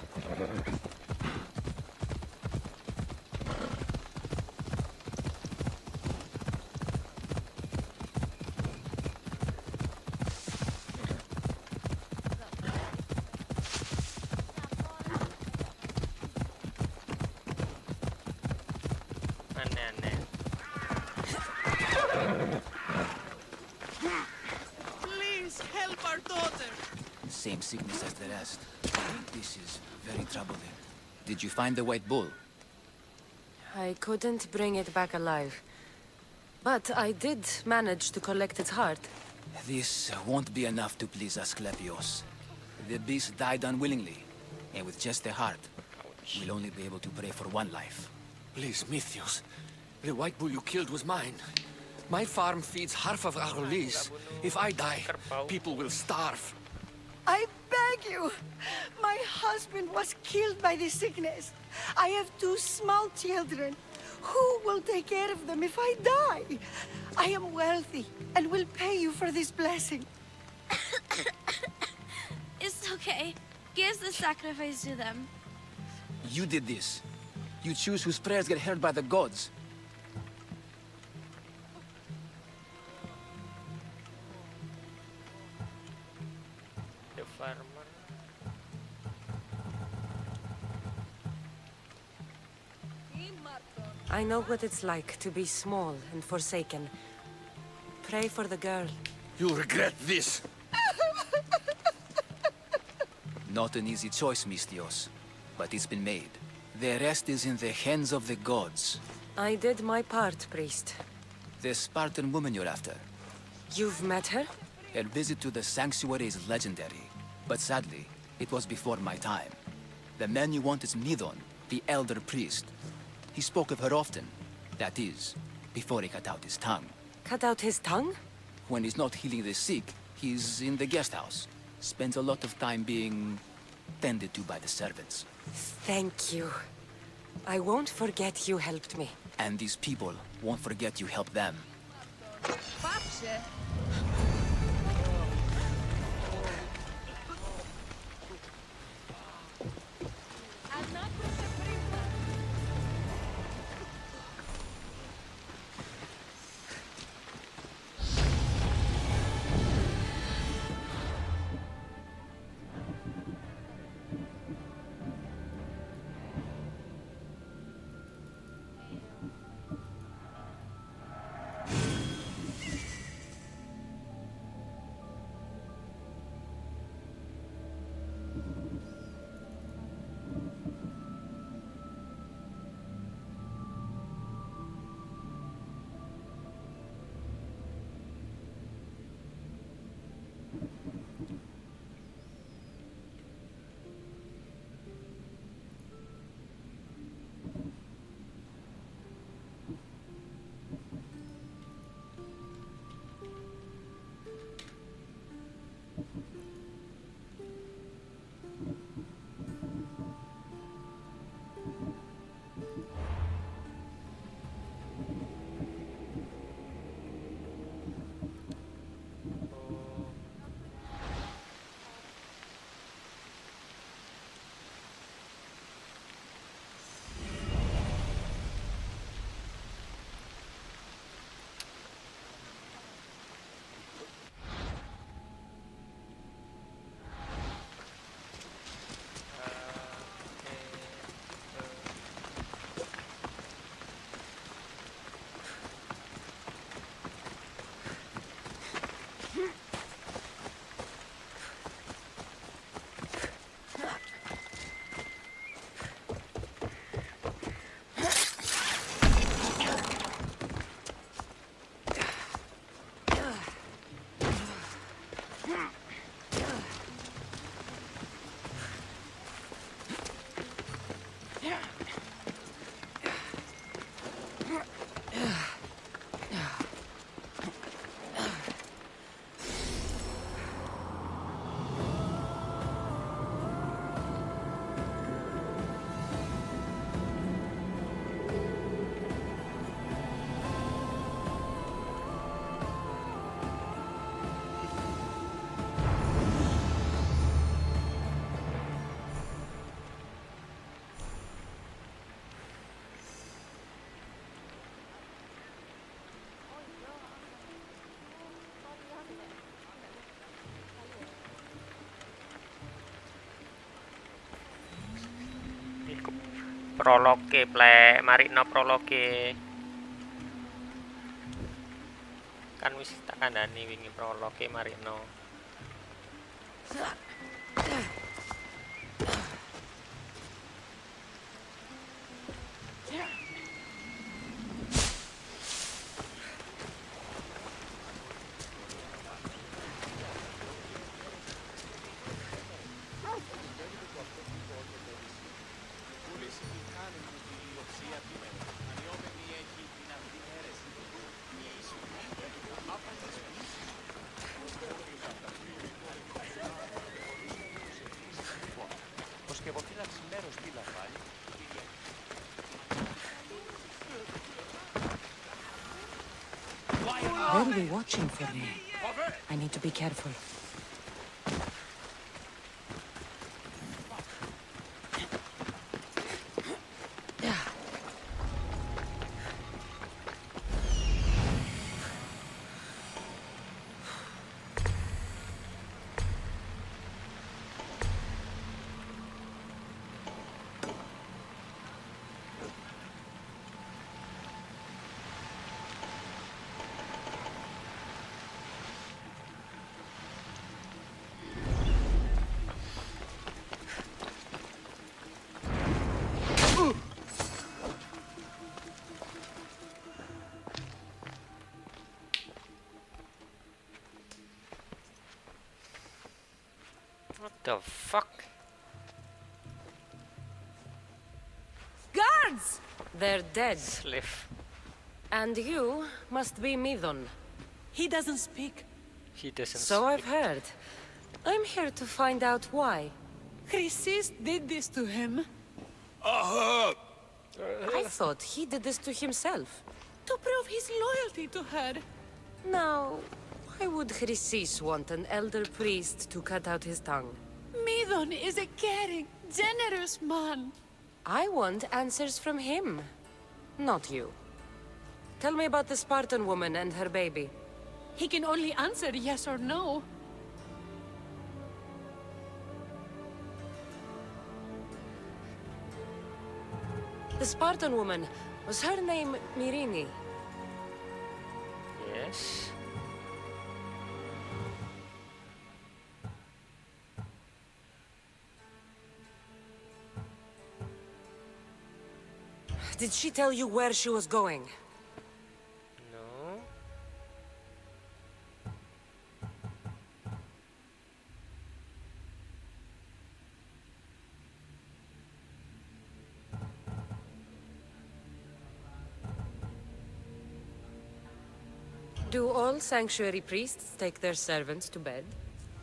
Aneh-aneh. Please help our daughter. Same sickness as the rest. This is very troubling. Did you find the white bull? I couldn't bring it back alive. But I did manage to collect its heart. This won't be enough to please Asclepios. The beast died unwillingly, and with just the heart, we'll only be able to pray for one life. Please, Mythios. The white bull you killed was mine. My farm feeds half of our lease. If I die, people will starve. I beg you! My husband was killed by the sickness. I have 2 small children. Who will take care of them if I die? I am wealthy and will pay you for this blessing. It's okay. Give the sacrifice to them. You did this. You choose whose prayers get heard by the gods. The farmer. I know what it's like to be small and forsaken. Pray for the girl. You'll regret this. Not an easy choice, Mystios, but it's been made. The rest is in the hands of the gods. I did my part, priest. The Spartan woman you're after. You've met her? Her visit to the sanctuary is legendary, but sadly, it was before my time. The man you want is Midon, the elder priest. He spoke of her often. That is, before he cut out his tongue. Cut out his tongue? When he's not healing the sick, he's in the guest house. Spends a lot of time being tended to by the servants. Thank you. I won't forget you helped me. And these people won't forget you helped them. Patrzcie! Prologe plek, marikno prologe. Kan wis tak kandhani wingi prologe marikno. They'll be watching for me. I need to be careful. What the fuck? Guards! They're dead. Slave. And you must be Midon. He doesn't speak. He doesn't So speak. I've heard. I'm here to find out why. Chrysis did this to him. I thought he did this to himself. To prove his loyalty to her. Now, why would Chrysis want an elder priest to cut out his tongue? Midon is a caring, generous man. I want answers from him, not you. Tell me about the Spartan woman and her baby. He can only answer yes or no. The Spartan woman, was her name Mirini? Yes. Did she tell you where she was going? No. Do all sanctuary priests take their servants to bed?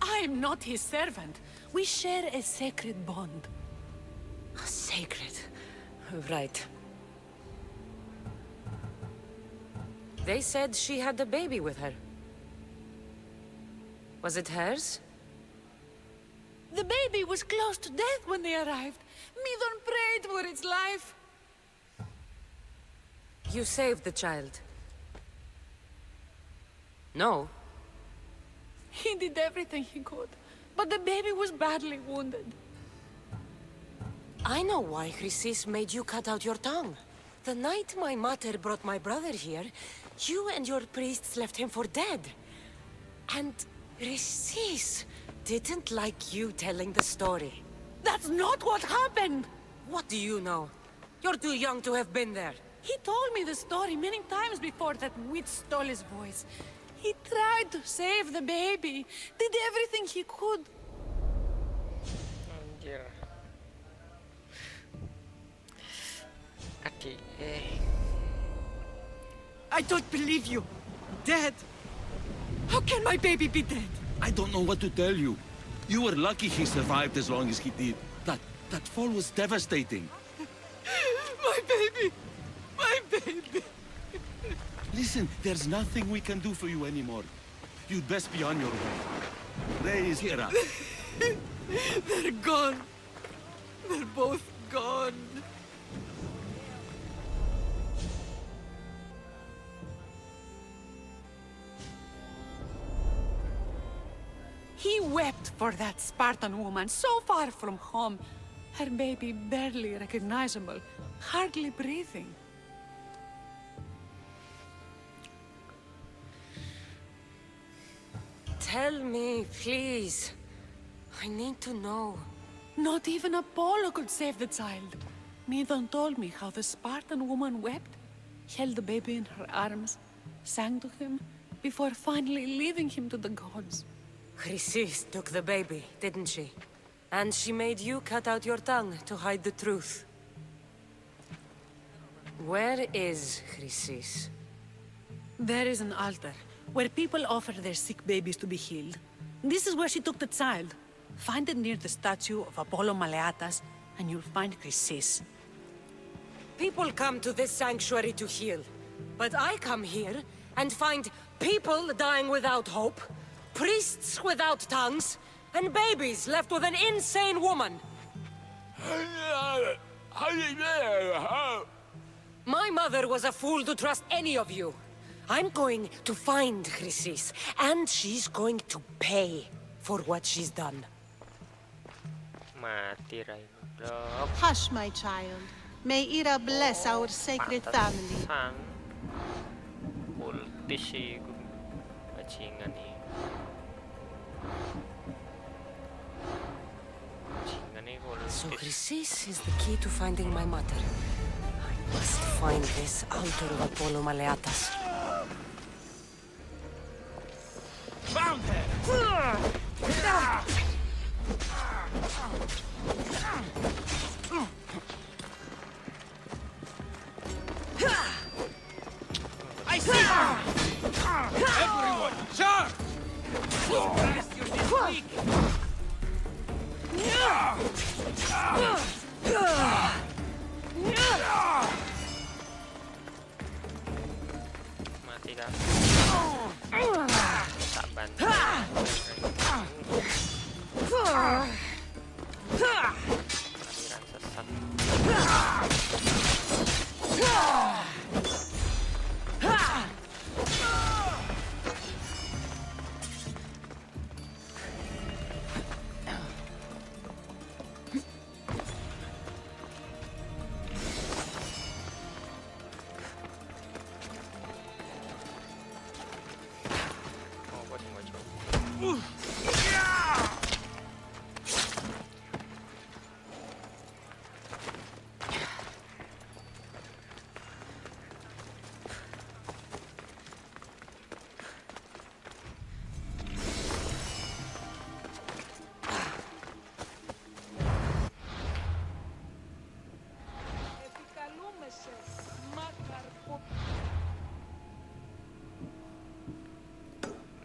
I'm not his servant. We share a sacred bond. Sacred. Right. They said she had a baby with her. Was it hers? The baby was close to death when they arrived. Midon prayed for its life. You saved the child. No. He did everything he could, but the baby was badly wounded. I know why Chrysis made you cut out your tongue. The night my mother brought my brother here, you and your priests left him for dead. And Chrysis didn't like you telling the story. That's not what happened! What do you know? You're too young to have been there. He told me the story many times before that witch stole his voice. He tried to save the baby, did everything he could. Anjir. Adik, I don't believe you. Dead? How can my baby be dead? I don't know what to tell you. You were lucky he survived as long as he did. That fall was devastating. My baby! My baby! Listen, there's nothing we can do for you anymore. You'd best be on your way. Ray is here. They're gone. They're both gone. He wept for that Spartan woman so far from home. Her baby barely recognizable, hardly breathing. Tell me, please. I need to know. Not even Apollo could save the child. Medon told me how the Spartan woman wept, held the baby in her arms, sang to him, before finally leaving him to the gods. Chrysis took the baby, didn't she? And she made you cut out your tongue to hide the truth. Where is Chrysis? There is an altar, where people offer their sick babies to be healed. This is where she took the child. Find it near the statue of Apollo Maleatas, and you'll find Chrysis. People come to this sanctuary to heal. But I come here and find people dying without hope, priests without tongues, and babies left with an insane woman. My mother was a fool to trust any of you. I'm going to find Chrysis, and she's going to pay for what she's done. Mati Raimundok. Hush, my child. May Ira bless our sacred family. Pantesan ulti sih bajingan nih. Bajingan nih So ulti. Chrysis is the key to finding my mother. I must find this altar of Apollo Maleatas. Found her! I see her! Everyone, sharp! Blast your this weak! Mati dah. Tak bantu. Aliran sesat. Oh, gua tunggu coba.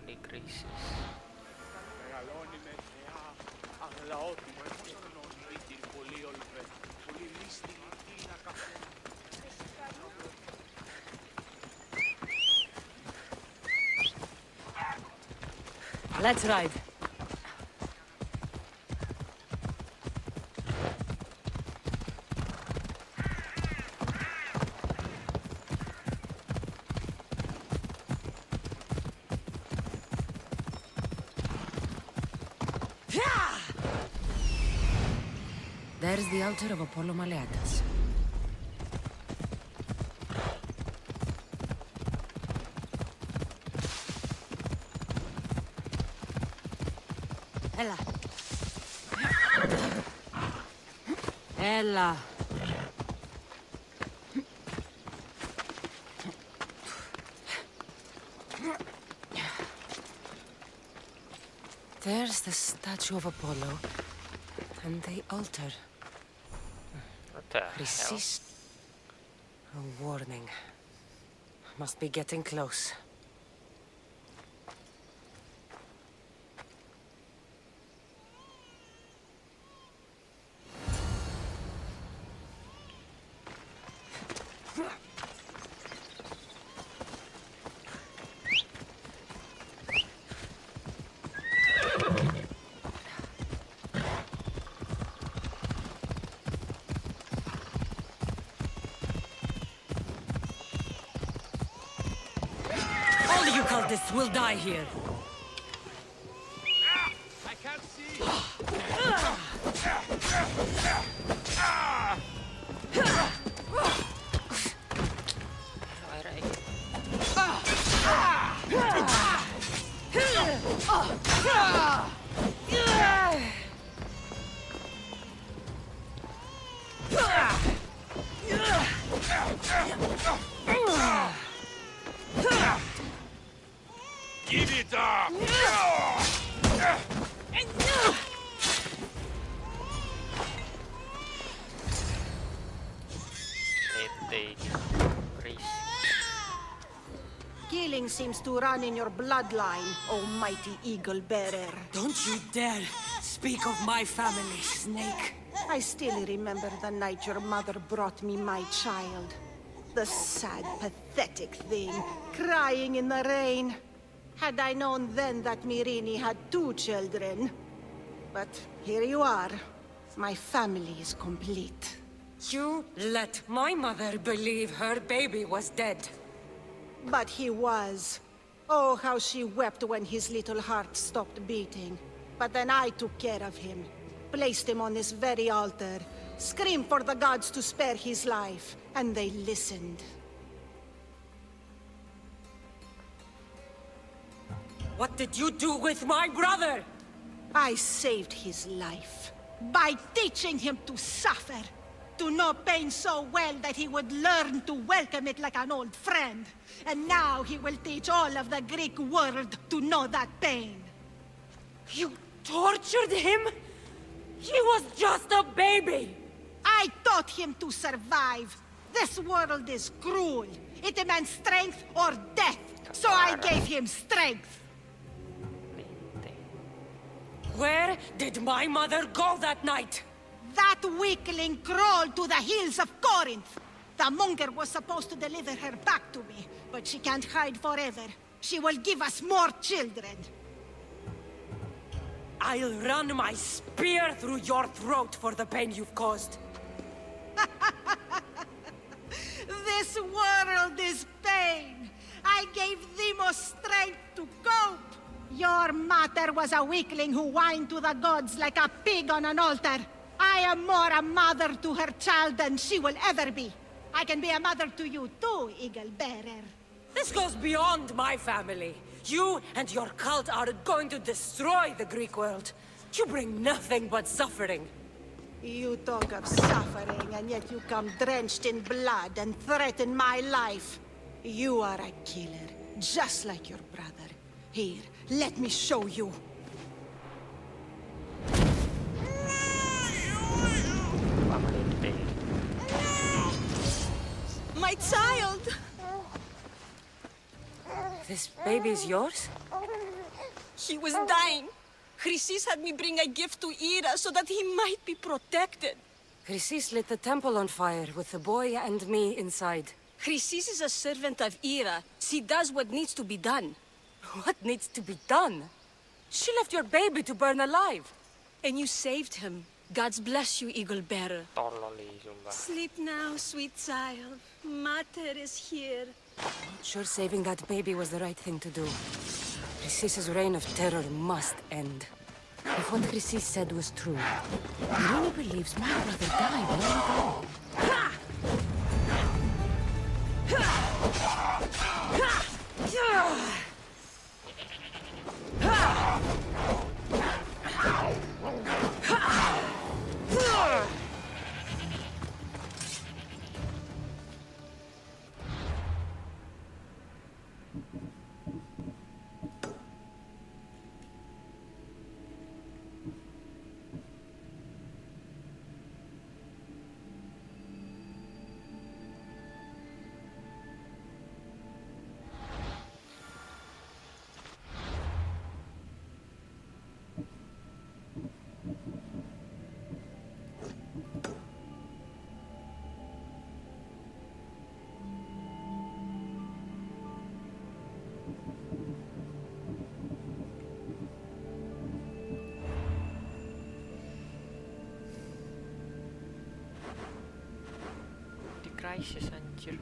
Di krisis. Let's ride. There's the altar of Apollo Maleatas. Ella. Ella. There's the statue of Apollo and the altar. What the hell? Resist. A warning. Must be getting close. All you cultists will die here. I can't see! take Chris. Killing seems to run in your bloodline, almighty eagle bearer. Don't you dare speak of my family, Snake. I still remember the night your mother brought me my child. The sad, pathetic thing, crying in the rain. Had I known then that Mirini had 2 children. But here you are. My family is complete. You let my mother believe her baby was dead. But he was. Oh, how she wept when his little heart stopped beating. But then I took care of him. Placed him on this very altar. Screamed for the gods to spare his life. And they listened. What did you do with my brother? I saved his life. By teaching him to suffer. To know pain so well that he would learn to welcome it like an old friend. And now he will teach all of the Greek world to know that pain. You tortured him? He was just a baby! I taught him to survive. This world is cruel. It demands strength or death. So I gave him strength. Where did my mother go that night? That weakling crawled to the hills of Corinth. The monger was supposed to deliver her back to me, but she can't hide forever. She will give us more children. I'll run my spear through your throat for the pain you've caused. This world is pain. I gave Demos strength to cope. Your mother was a weakling who whined to the gods like a pig on an altar. I am more a mother to her child than she will ever be. I can be a mother to you too, Eagle Bearer. This goes beyond my family. You and your cult are going to destroy the Greek world. You bring nothing but suffering. You talk of suffering, and yet you come drenched in blood and threaten my life. You are a killer, just like your brother. Here, let me show you. My child! This baby's yours? He was dying. Chrysis had me bring a gift to Ira so that he might be protected. Chrysis lit the temple on fire with the boy and me inside. Chrysis is a servant of Ira. She does what needs to be done. What needs to be done? She left your baby to burn alive. And you saved him. God's bless you, Eagle Bearer. Sleep now, sweet child. Mater is here. Sure, saving that baby was the right thing to do. Chrysis' reign of terror must end. If what Chrysis said was true, Irene believes my brother died long ago. Crisis anjir.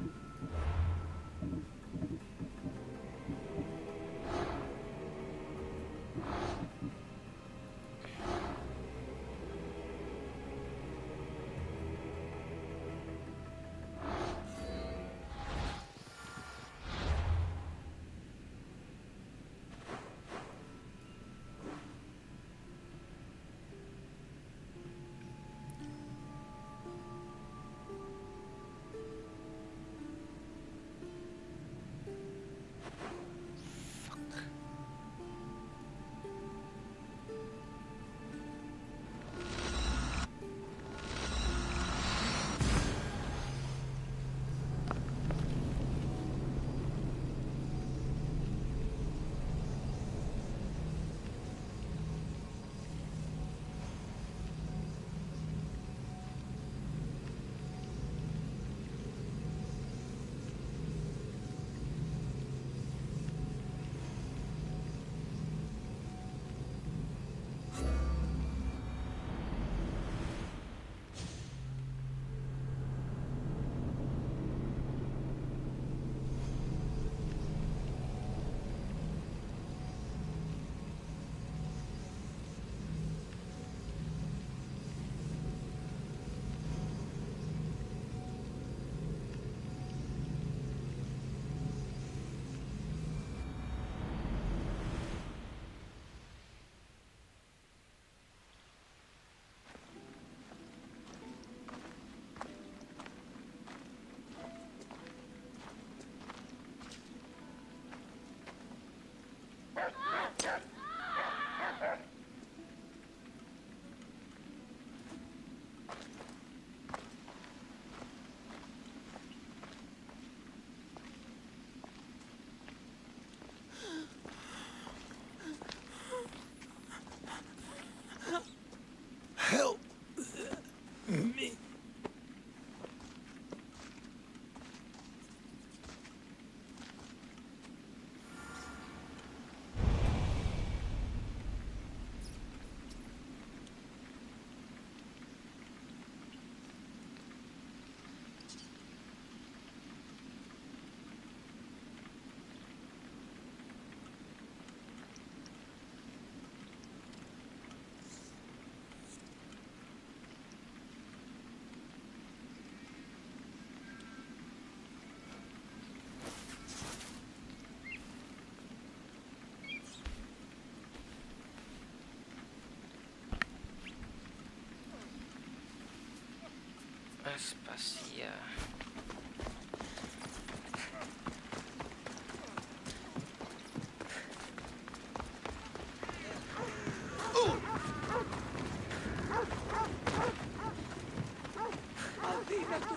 Aspasia.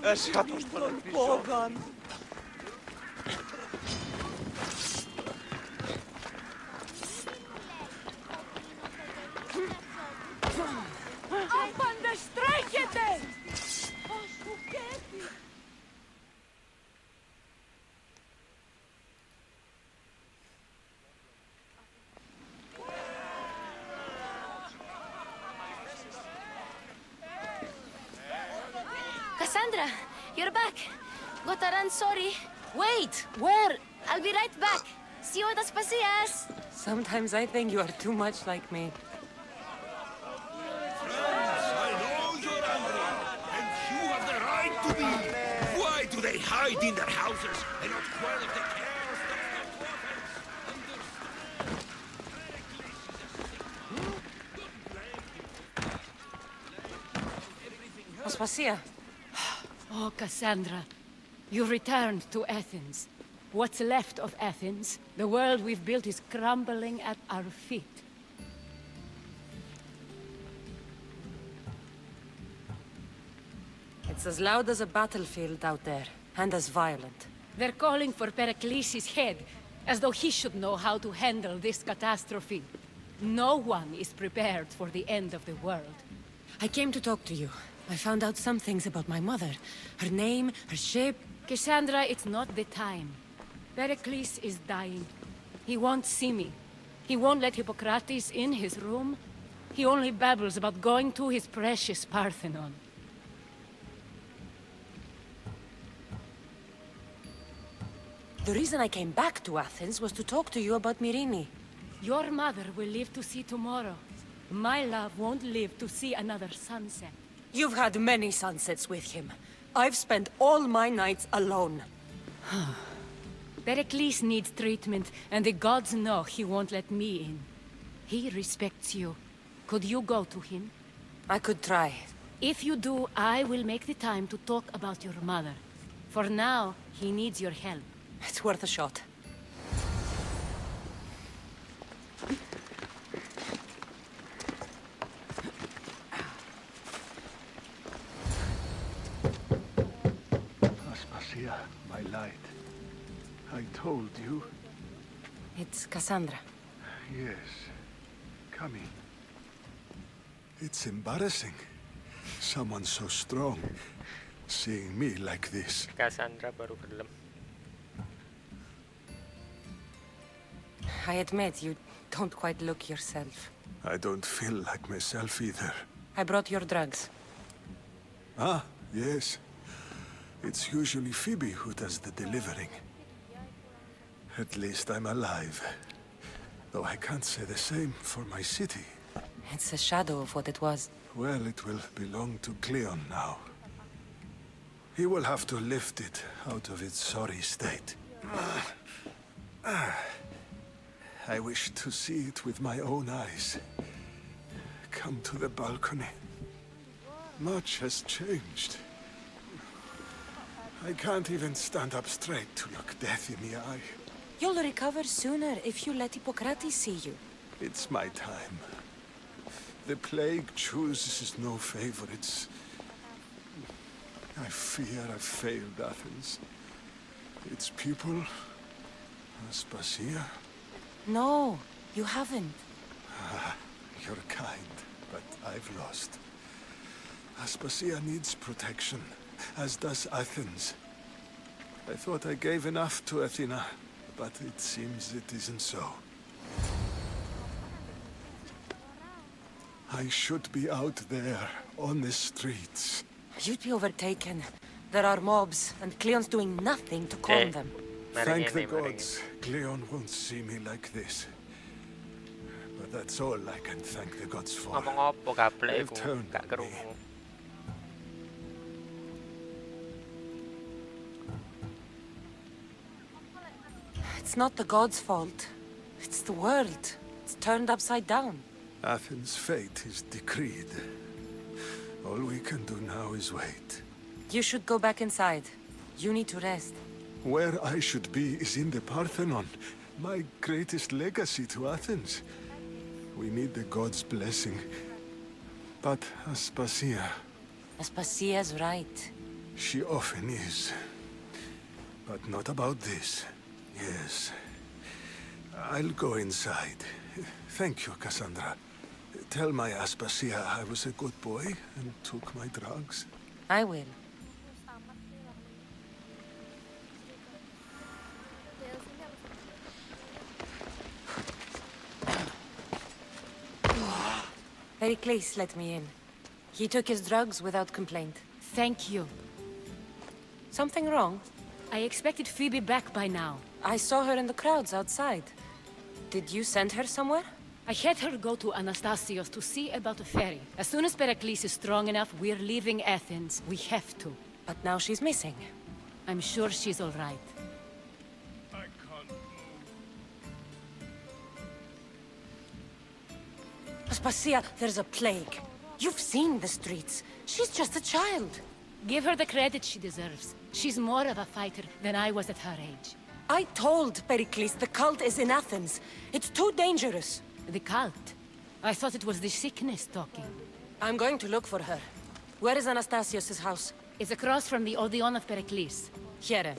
Eschatos para el piso. Cassandra, you're back. Gotta run, sorry. Wait! Where? I'll be right back. See you at Aspasias. Sometimes I think you are too much like me. I know you're angry, and you have the right to be. Why do they hide in their houses and not quell the chaos that's Aspasia. Oh, Cassandra, you returned to Athens. What's left of Athens, the world we've built is crumbling at our feet. It's as loud as a battlefield out there, and as violent. They're calling for Pericles' head, as though he should know how to handle this catastrophe. No one is prepared for the end of the world. I came to talk to you. I found out some things about my mother. Her name, her shape. Cassandra, it's not the time. Pericles is dying. He won't see me. He won't let Hippocrates in his room. He only babbles about going to his precious Parthenon. The reason I came back to Athens was to talk to you about Myrine. Your mother will live to see tomorrow. My love won't live to see another sunset. You've had many sunsets with him. I've spent all my nights alone. Pericles needs treatment, and the gods know he won't let me in. He respects you. Could you go to him? I could try. If you do, I will make the time to talk about your mother. For now, he needs your help. It's worth a shot. Aspasia, my light. I told you. It's Cassandra. Yes. Come in. It's embarrassing. Someone so strong seeing me like this. Cassandra baru gelem. I admit you don't quite look yourself. I don't feel like myself either. I brought your drugs. Ah, yes. It's usually Phoebe who does the delivering. At least I'm alive. Though I can't say the same for my city. It's a shadow of what it was. Well, it will belong to Cleon now. He will have to lift it out of its sorry state. I wish to see it with my own eyes. Come to the balcony. Much has changed. I can't even stand up straight to look death in the eye. You'll recover sooner if you let Hippocrates see you. It's my time. The plague chooses no favorites. I fear I've failed Athens. Its people, Aspasia. No, you haven't. You're kind, but I've lost. Aspasia needs protection, as does Athens. I thought I gave enough to Athena, but it seems it isn't so. I should be out there, on the streets. You'd be overtaken. There are mobs, and Cleon's doing nothing to calm them. Thank the gods, Cleon won't see me like this. But that's all I can thank the gods for. Ngomong apa gaplek They've iku turned gak on me. kerungu. It's not the gods' fault. It's the world. It's turned upside down. Athens' fate is decreed. All we can do now is wait. You should go back inside. You need to rest. Where I should be is in the Parthenon, my greatest legacy to Athens. We need the gods' blessing. But Aspasia, Aspasia's right. she often is. But not about this. Yes. I'll go inside. Thank you, Cassandra. Tell my Aspasia I was a good boy and took my drugs. I will. Pericles let me in. He took his drugs without complaint. Thank you. Something wrong? I expected Phoebe back by now. I saw her in the crowds outside. Did you send her somewhere? I had her go to Anastasios to see about a ferry. As soon as Pericles is strong enough, we're leaving Athens. We have to. But now she's missing. I'm sure she's all right. Aspasia, there's a plague. You've seen the streets. She's just a child. Give her the credit she deserves. She's more of a fighter than I was at her age. I told Pericles the cult is in Athens. It's too dangerous. The cult? I thought it was the sickness talking. I'm going to look for her. Where is Anastasios' house? It's across from the Odeon of Pericles. Here.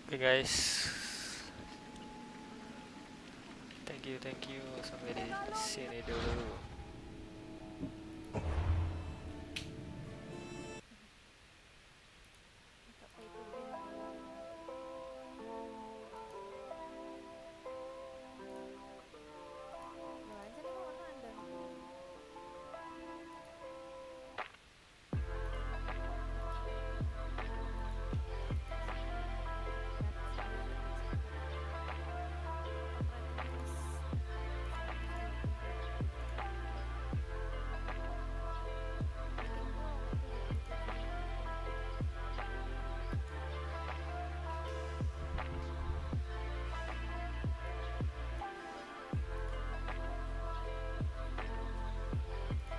Oke guys, thank you sampai di sini dulu.